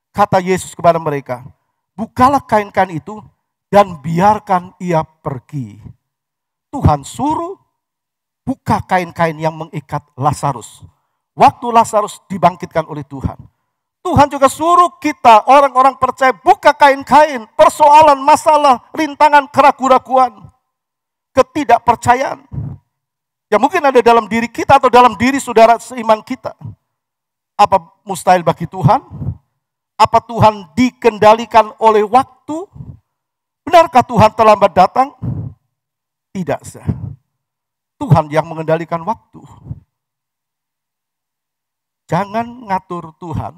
Kata Yesus kepada mereka, bukalah kain-kain itu dan biarkan ia pergi. Tuhan suruh buka kain-kain yang mengikat Lazarus. Waktu Lazarus dibangkitkan oleh Tuhan. Tuhan juga suruh kita orang-orang percaya buka kain-kain, persoalan, masalah, rintangan, keraguan-keraguan, ketidakpercayaan. Yang mungkin ada dalam diri kita atau dalam diri saudara seiman kita. Apa mustahil bagi Tuhan? Apa Tuhan dikendalikan oleh waktu? Benarkah Tuhan terlambat datang? Tidak sah. Tuhan yang mengendalikan waktu. Jangan ngatur Tuhan,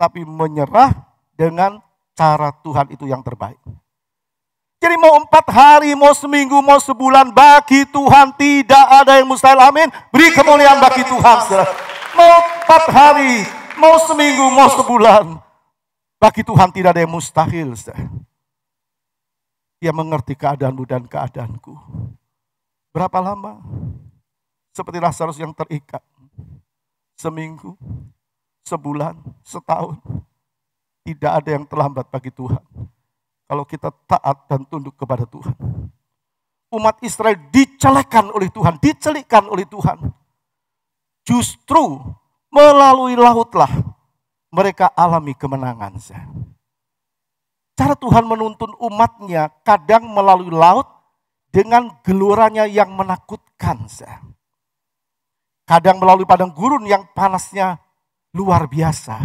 tapi menyerah dengan cara Tuhan itu yang terbaik. Jadi mau 4 hari, mau seminggu, mau sebulan, bagi Tuhan tidak ada yang mustahil. Amin. Beri kemuliaan bagi Tuhan. Mau 4 hari, mau seminggu, mau sebulan, bagi Tuhan tidak ada yang mustahil. Dia mengerti keadaanmu dan keadaanku. Berapa lama? Seperti Lazarus yang terikat. Seminggu, sebulan, setahun. Tidak ada yang terlambat bagi Tuhan. Kalau kita taat dan tunduk kepada Tuhan. Umat Israel dicelikkan oleh Tuhan, dicelikkan oleh Tuhan. Justru melalui lautlah mereka alami kemenangan. Cara Tuhan menuntun umatnya kadang melalui laut dengan geloranya yang menakutkan. Kadang melalui padang gurun yang panasnya luar biasa.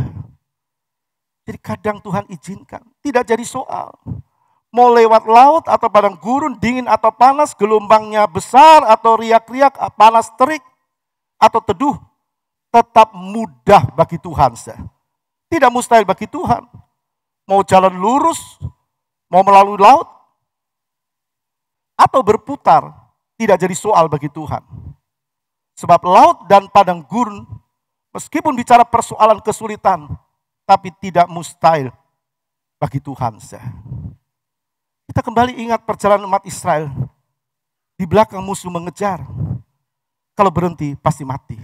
Jadi kadang Tuhan izinkan, tidak jadi soal. Mau lewat laut atau padang gurun, dingin atau panas, gelombangnya besar atau riak-riak, panas terik atau teduh, tetap mudah bagi Tuhan. Tidak mustahil bagi Tuhan. Mau jalan lurus, mau melalui laut, atau berputar, tidak jadi soal bagi Tuhan. Sebab laut dan padang gurun, meskipun bicara persoalan kesulitan, tapi tidak mustahil bagi Tuhan. Kita kembali ingat perjalanan umat Israel. Di belakang musuh mengejar. Kalau berhenti pasti mati.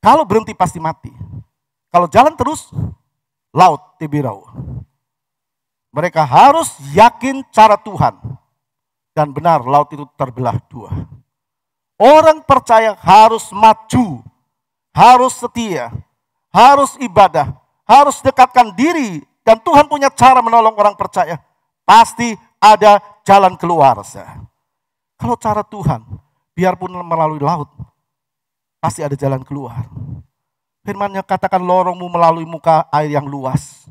Kalau berhenti pasti mati. Kalau jalan terus, laut Tibirau. Mereka harus yakin cara Tuhan. Dan benar laut itu terbelah 2. Orang percaya harus maju. Harus setia, harus ibadah, harus dekatkan diri. Dan Tuhan punya cara menolong orang percaya. Pasti ada jalan keluar. Kalau cara Tuhan, biarpun melalui laut, pasti ada jalan keluar. Firman-Nya katakan lorongmu melalui muka air yang luas.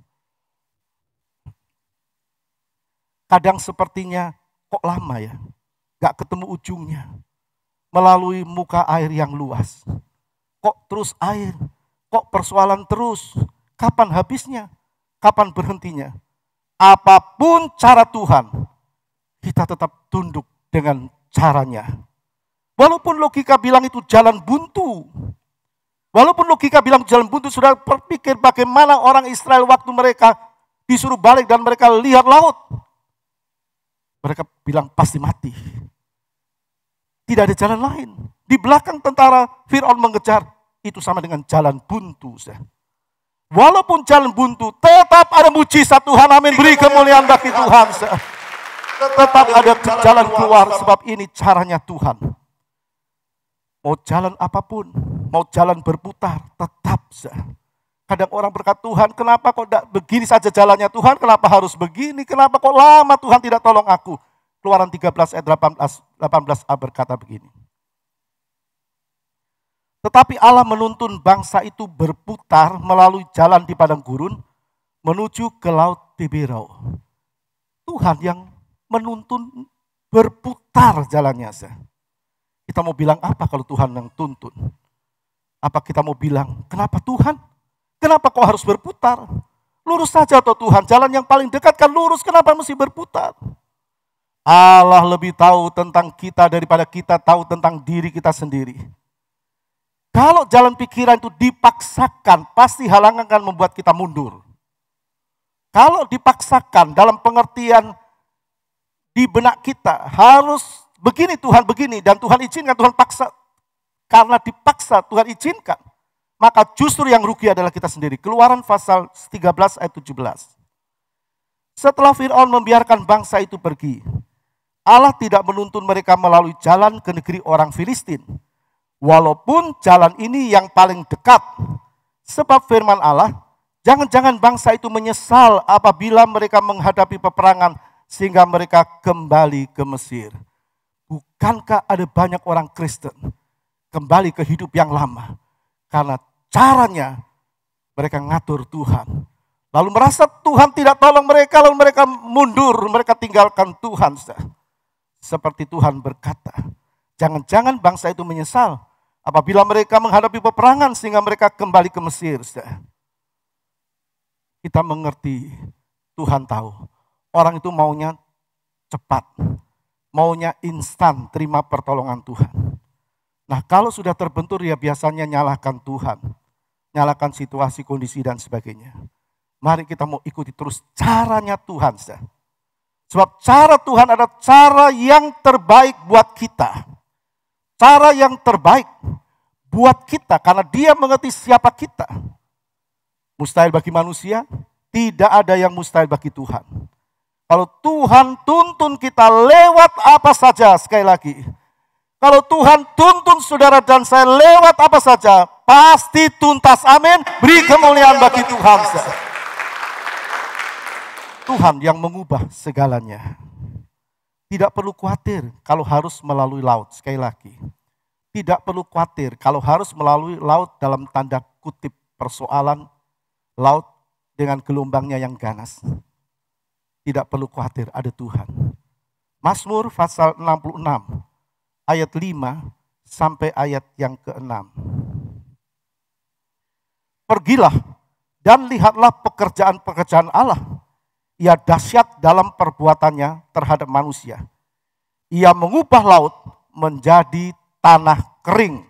Kadang sepertinya kok lama ya, gak ketemu ujungnya. Melalui muka air yang luas. Kok terus air? Kok persoalan terus? Kapan habisnya? Kapan berhentinya? Apapun cara Tuhan, kita tetap tunduk dengan caranya. Walaupun logika bilang itu jalan buntu. Walaupun logika bilang jalan buntu, sudah berpikir bagaimana orang Israel waktu mereka disuruh balik dan mereka lihat laut. Mereka bilang pasti mati. Tidak ada jalan lain. Di belakang tentara Fir'aun mengejar, itu sama dengan jalan buntu. Walaupun jalan buntu, tetap ada mujizat Tuhan. Amin. Beri kemuliaan bagi Tuhan. Tetap ada jalan keluar, sebab ini caranya Tuhan. Mau jalan apapun, mau jalan berputar, tetap. Kadang orang berkata, Tuhan kenapa kok tidak begini saja jalannya Tuhan, kenapa harus begini, kenapa kok lama Tuhan tidak tolong aku. Keluaran 13 ayat 18a berkata begini. Tetapi Allah menuntun bangsa itu berputar melalui jalan di padang gurun menuju ke laut Tibirau. Tuhan yang menuntun berputar jalannya. Kita mau bilang apa kalau Tuhan yang tuntun? Apa kita mau bilang, kenapa Tuhan? Kenapa kok harus berputar? Lurus saja atau Tuhan, jalan yang paling dekat kan lurus, kenapa mesti berputar? Allah lebih tahu tentang kita daripada kita tahu tentang diri kita sendiri. Kalau jalan pikiran itu dipaksakan, pasti halangan akan membuat kita mundur. Kalau dipaksakan dalam pengertian di benak kita, harus begini Tuhan begini, dan Tuhan izinkan, Tuhan paksa. Karena dipaksa Tuhan izinkan, maka justru yang rugi adalah kita sendiri. Keluaran pasal 13 ayat 17. Setelah Fir'aun membiarkan bangsa itu pergi, Allah tidak menuntun mereka melalui jalan ke negeri orang Filistin. Walaupun jalan ini yang paling dekat. Sebab firman Allah, jangan-jangan bangsa itu menyesal apabila mereka menghadapi peperangan sehingga mereka kembali ke Mesir. Bukankah ada banyak orang Kristen kembali ke hidup yang lama? Karena caranya mereka ngatur Tuhan. Lalu merasa Tuhan tidak tolong mereka, lalu mereka mundur, mereka tinggalkan Tuhan. Seperti Tuhan berkata, jangan-jangan bangsa itu menyesal apabila mereka menghadapi peperangan sehingga mereka kembali ke Mesir. Kita mengerti, Tuhan tahu. Orang itu maunya cepat, maunya instan terima pertolongan Tuhan. Nah kalau sudah terbentur ya biasanya nyalahkan Tuhan, nyalahkan situasi, kondisi dan sebagainya. Mari kita mau ikuti terus caranya Tuhan. Sebab cara Tuhan adalah cara yang terbaik buat kita. Cara yang terbaik buat kita karena Dia mengerti siapa kita. Mustahil bagi manusia, tidak ada yang mustahil bagi Tuhan. Kalau Tuhan tuntun kita lewat apa saja, sekali lagi. Kalau Tuhan tuntun saudara dan saya lewat apa saja, pasti tuntas. Amin. Beri kemuliaan bagi Tuhan. Tuhan yang mengubah segalanya. Tidak perlu khawatir kalau harus melalui laut. Sekali lagi. Tidak perlu khawatir kalau harus melalui laut dalam tanda kutip persoalan. Laut dengan gelombangnya yang ganas. Tidak perlu khawatir, ada Tuhan. Mazmur pasal 66 ayat 5 sampai ayat yang ke-6. Pergilah dan lihatlah pekerjaan-pekerjaan Allah. Ia dahsyat dalam perbuatannya terhadap manusia. Ia mengubah laut menjadi tanah kering.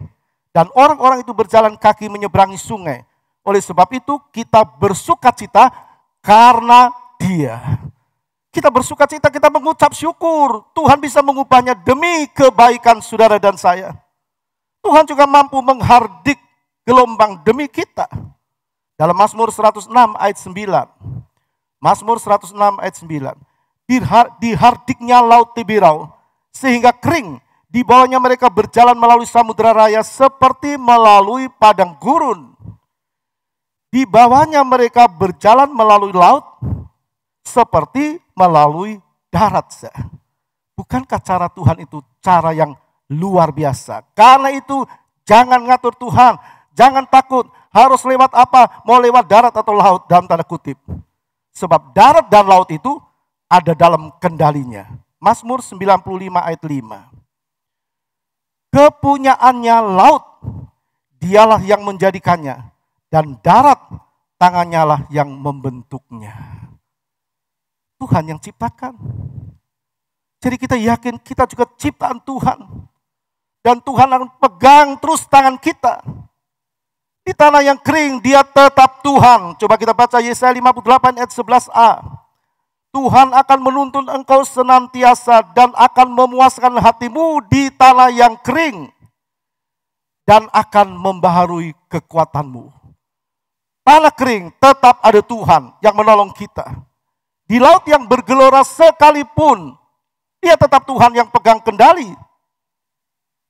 Dan orang-orang itu berjalan kaki menyeberangi sungai. Oleh sebab itu kita bersukacita karena Dia. Kita bersukacita, kita mengucap syukur. Tuhan bisa mengubahnya demi kebaikan saudara dan saya. Tuhan juga mampu menghardik gelombang demi kita. Dalam Mazmur 106 ayat 9. Mazmur 106 ayat 9. Dihardiknya laut Tibirau sehingga kering. Di bawahnya mereka berjalan melalui samudera raya seperti melalui padang gurun. Di bawahnya mereka berjalan melalui laut seperti melalui darat. Bukankah cara Tuhan itu cara yang luar biasa? Karena itu jangan ngatur Tuhan. Jangan takut harus lewat apa, mau lewat darat atau laut dalam tanda kutip. Sebab darat dan laut itu ada dalam kendalinya. Mazmur 95 ayat 5. Kepunyaannya laut, Dialah yang menjadikannya. Dan darat, tangannya lah yang membentuknya. Tuhan yang ciptakan. Jadi kita yakin kita juga ciptaan Tuhan. Dan Tuhan akan pegang terus tangan kita. Di tanah yang kering Dia tetap Tuhan. Coba kita baca Yesaya 58 ayat 11a. Tuhan akan menuntun engkau senantiasa dan akan memuaskan hatimu di tanah yang kering. Dan akan membaharui kekuatanmu. Tanah kering tetap ada Tuhan yang menolong kita. Di laut yang bergelora sekalipun, Dia tetap Tuhan yang pegang kendali.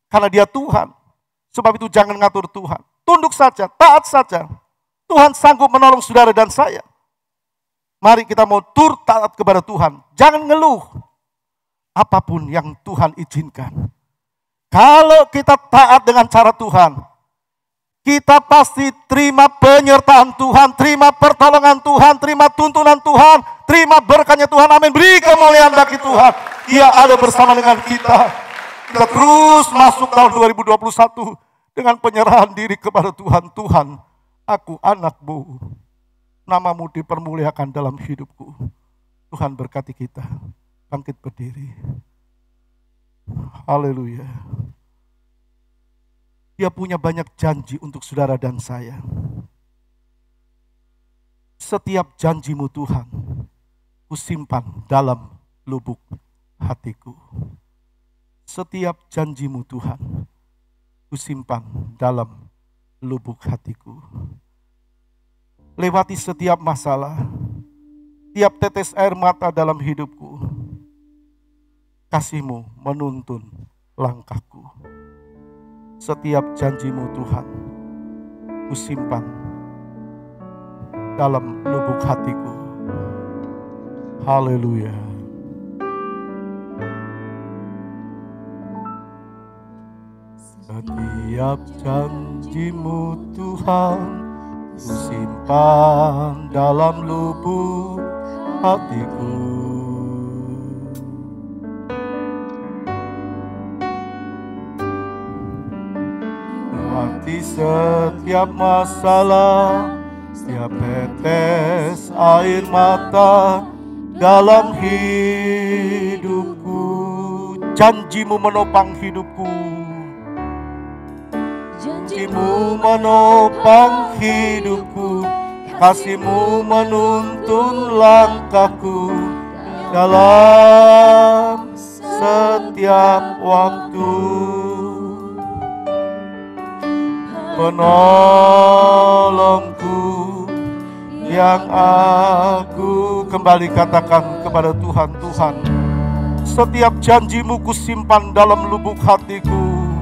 Karena Dia Tuhan. Sebab itu jangan ngatur Tuhan. Tunduk saja, taat saja. Tuhan sanggup menolong saudara dan saya. Mari kita mau turut taat kepada Tuhan. Jangan ngeluh. Apapun yang Tuhan izinkan. Kalau kita taat dengan cara Tuhan, kita pasti terima penyertaan Tuhan, terima pertolongan Tuhan, terima tuntunan Tuhan, terima berkahnya Tuhan. Amin. Beri kemuliaan bagi Tuhan. Dia ada bersama dengan kita. Kita terus masuk tahun 2021 dengan penyerahan diri kepada Tuhan. Tuhan, aku anak-Mu. Nama-Mu dipermuliakan dalam hidupku. Tuhan berkati kita. Bangkit berdiri. Haleluya. Dia punya banyak janji untuk saudara dan saya. Setiap janji-Mu Tuhan, kusimpan dalam lubuk hatiku. Setiap janji-Mu Tuhan, kusimpan dalam lubuk hatiku. Lewati setiap masalah, tiap tetes air mata dalam hidupku. Kasih-Mu menuntun langkahku. Setiap janji-Mu Tuhan, kusimpan dalam lubuk hatiku. Haleluya. Setiap janji-Mu Tuhan, kusimpan dalam lubuk hatiku. Lewati setiap masalah, setiap tetes air mata dalam hidupku. Janji-Mu menopang hidupku. Janji-Mu menopang hidupku. Kasih-Mu menuntun langkahku dalam setiap waktu. Penolongku yang aku, kembali katakan kepada Tuhan, Tuhan, setiap janji-Mu kusimpan dalam lubuk hatiku.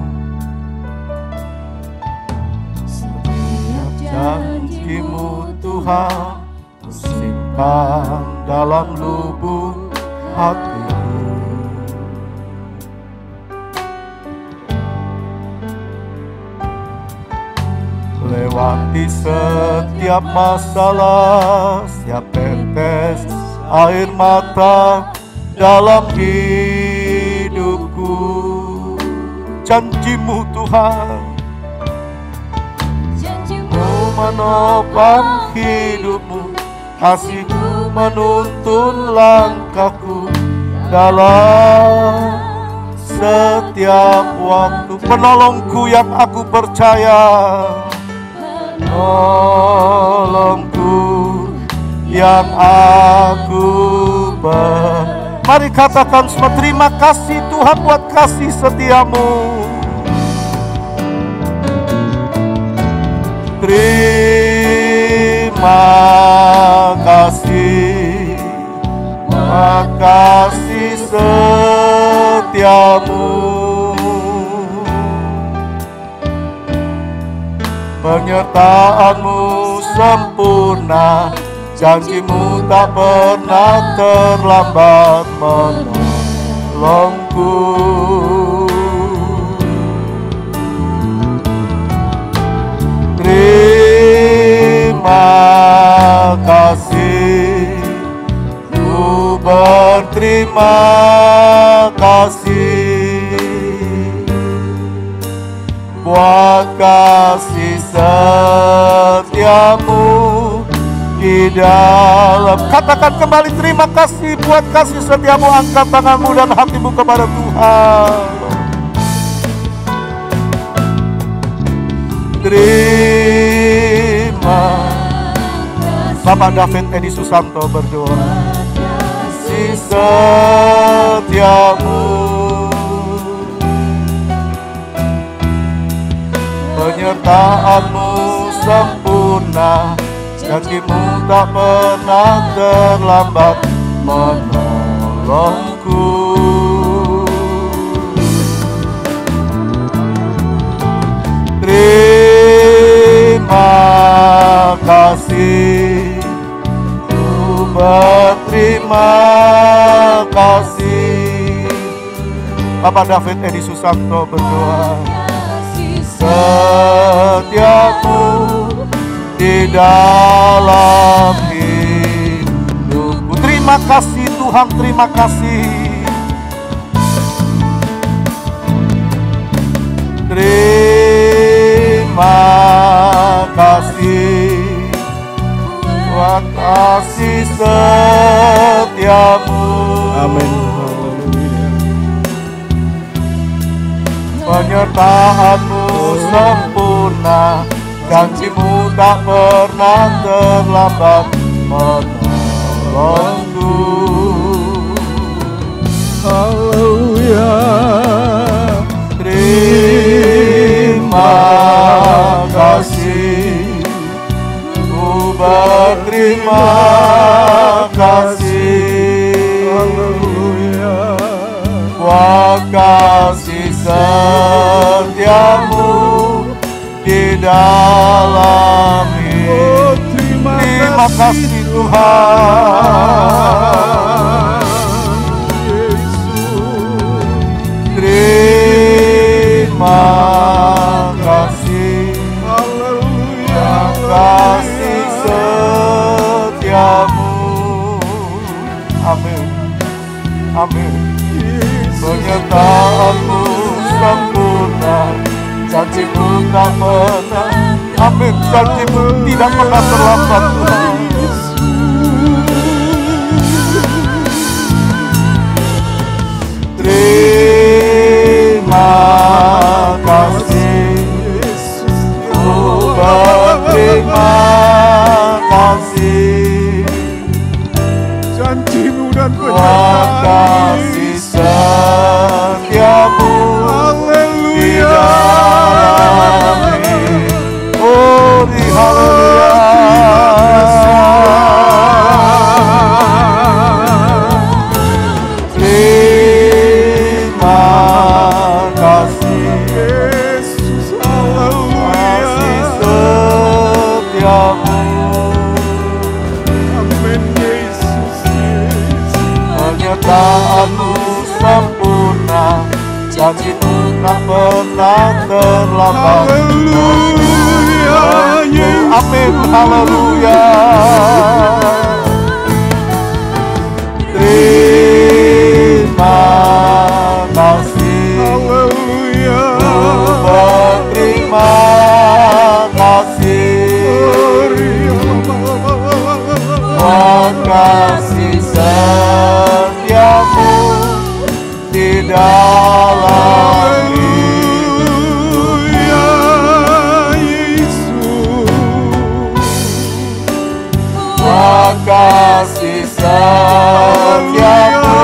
Setiap janji-Mu Tuhan, kusimpan dalam lubuk hatiku. Lewati setiap masalah, setiap tetes air mata dalam hidupku. Janji-Mu Tuhan, janji-Mu menopang hidupmu. Kasih-Mu menuntun langkahku dalam setiap waktu. Penolongku yang aku percaya, penolongku yang aku mari katakan semua, terima kasih Tuhan buat kasih setia-Mu. Terima kasih, makasih setia-Mu. Penyertaan-Mu sempurna, janji-Mu tak pernah terlambat menolongku. Terima kasih, ku berterima kasih buat kasih setia-Mu di dalam. Katakan kembali, terima kasih buat kasih setia-Mu. Angkat tanganmu dan hatimu kepada Tuhan. Terima. Bapak David Edi Susanto berdoa. Kasih setia-Mu, penyertaan-Mu sempurna, janji-Mu tak pernah terlambat menolongku. Terima kasih, ku berterima kasih. Bapak David Edi Susanto berdoa. Setiap-Mu di dalam hidupku. Terima kasih Tuhan, terima kasih. Terima kasih buat kasih setia-Mu. Amin. Penyertaan-Mu sempurna, janji-Mu tak pernah terlambat penolongku. Haleluya. Terima kasih, ku berterima kasih. Haleluya. Wah, kasih setiamu di dalam hidup. Terima kasih Tuhan. Terima kasih, haleluya, kasih setiamu. Amin, amin. Penyertaanmu sempurna, janjimu tak pernah, amin, janjimu tidak pernah terlambat Tuhan. Terima kasih, ku berterima kasih. Janjimu dan kasih setiamu, haleluya. Oh, di haleluya. Penyertaanmu sempurna, janjimu tak pernah terlambat. Haleluya, amin, haleluya. Terima kasih, haleluya. Berterima kasih. Kasih setiamu di dalam hidup. Kasih setiamu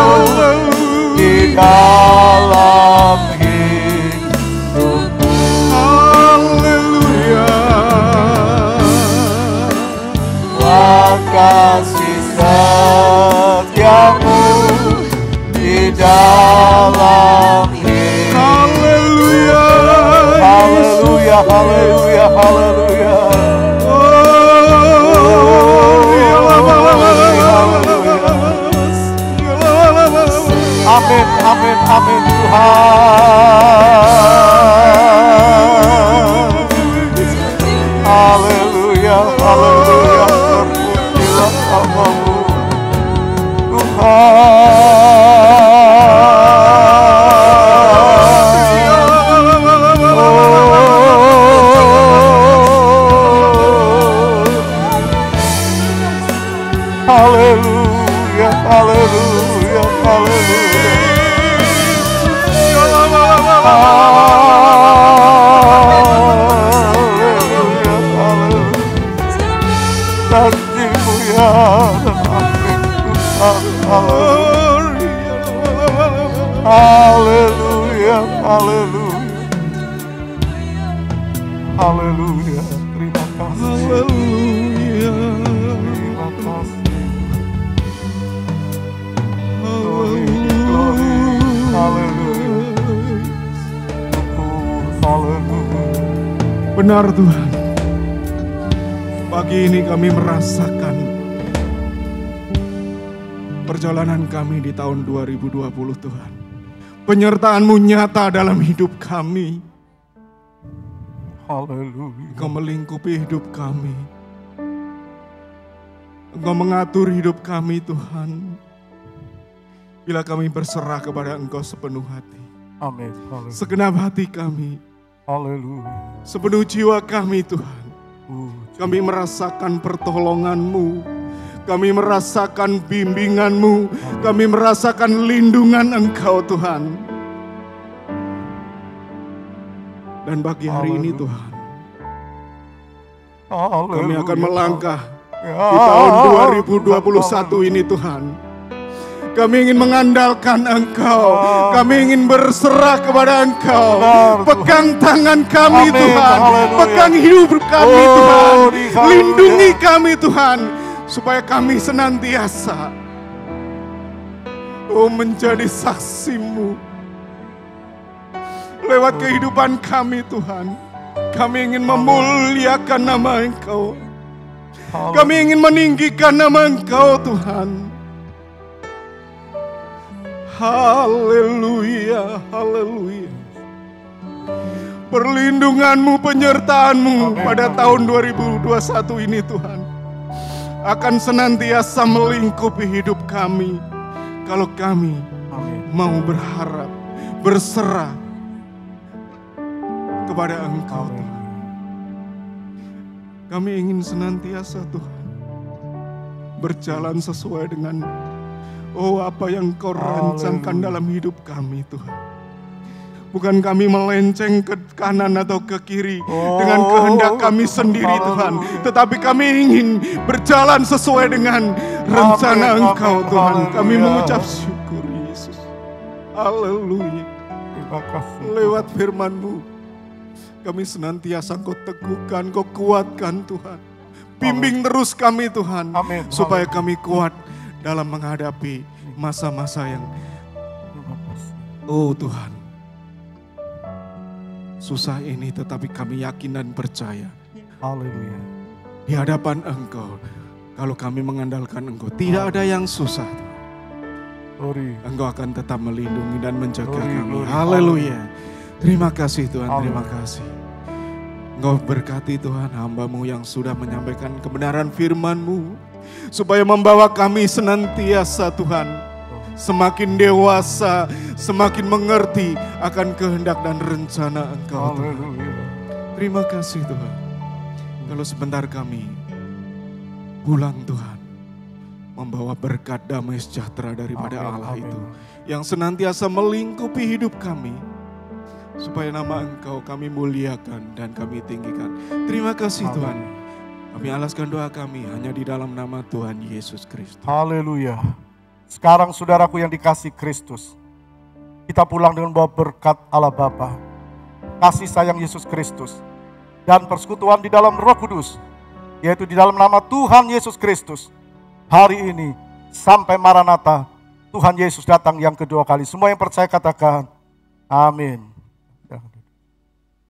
di dalam hidupku. Haleluya. Kasih setiamu di dalam hidup. Haleluya, haleluya, haleluya, haleluya. Amin, amin, amin Tuhan. Haleluya, haleluya. Terpujilah namamu Tuhan. Haleluya, haleluya, haleluya. Janjimu ya amin Tuhan. Haleluya, haleluya, haleluya. Terima kasih, haleluya. Terima kasih, glory, haleluya. Haleluya. Benar Tuhan. Pagi ini kami merasakan perjalanan kami di tahun 2020 Tuhan. Penyertaan-Mu nyata dalam hidup kami. Haleluya. Engkau melingkupi hidup kami. Engkau mengatur hidup kami Tuhan. Bila kami berserah kepada Engkau sepenuh hati. Amin. Haleluya. Segenap hati kami. Haleluya. Sepenuh jiwa kami Tuhan. Kami merasakan pertolongan-Mu. Kami merasakan bimbingan-Mu. Kami merasakan lindungan Engkau Tuhan. Dan bagi hari ini Tuhan, kami akan melangkah Di tahun 2021 ini Tuhan, kami ingin mengandalkan Engkau. Kami ingin berserah kepada Engkau. Pegang tangan kami Tuhan. Pegang hidup kami Tuhan. Lindungi kami Tuhan. Supaya kami senantiasa menjadi saksi-Mu. Lewat kehidupan kami Tuhan. Kami ingin memuliakan nama Engkau. Kami ingin meninggikan nama Engkau Tuhan. Haleluya, haleluya. Perlindungan-Mu, penyertaan-Mu pada tahun 2021 ini Tuhan akan senantiasa melingkupi hidup kami. Kalau kami mau berharap, berserah kepada Engkau Tuhan. Kami ingin senantiasa Tuhan berjalan sesuai dengan apa yang Kau rancangkan dalam hidup kami Tuhan. Bukan kami melenceng ke kanan atau ke kiri dengan kehendak kami sendiri Tuhan. Tetapi kami ingin berjalan sesuai dengan rencana Engkau Tuhan. Kami mengucap syukur Yesus. Haleluya. Lewat firman-Mu kami senantiasa Kau teguhkan, Kau kuatkan Tuhan. Bimbing terus kami Tuhan. Supaya kami kuat dalam menghadapi masa-masa yang Tuhan susah ini, tetapi kami yakin dan percaya. Haleluya. Di hadapan Engkau, kalau kami mengandalkan Engkau, tidak ada yang susah. Engkau akan tetap melindungi dan menjaga kami. Haleluya. Terima kasih Tuhan, terima kasih. Engkau berkati Tuhan hamba-Mu yang sudah menyampaikan kebenaran firman-Mu. Supaya membawa kami senantiasa Tuhan semakin dewasa, semakin mengerti akan kehendak dan rencana Engkau Tuhan. Terima kasih Tuhan. Kalau sebentar kami pulang Tuhan, membawa berkat damai sejahtera daripada Allah itu yang senantiasa melingkupi hidup kami. Supaya nama Engkau kami muliakan dan kami tinggikan. Terima kasih Tuhan. Kami alaskan doa kami hanya di dalam nama Tuhan Yesus Kristus. Haleluya. Sekarang saudaraku yang dikasih Kristus, kita pulang dengan bawa berkat Allah Bapa, kasih sayang Yesus Kristus, dan persekutuan di dalam Roh Kudus, yaitu di dalam nama Tuhan Yesus Kristus. Hari ini sampai Maranatha, Tuhan Yesus datang yang kedua kali. Semua yang percaya katakan, amin.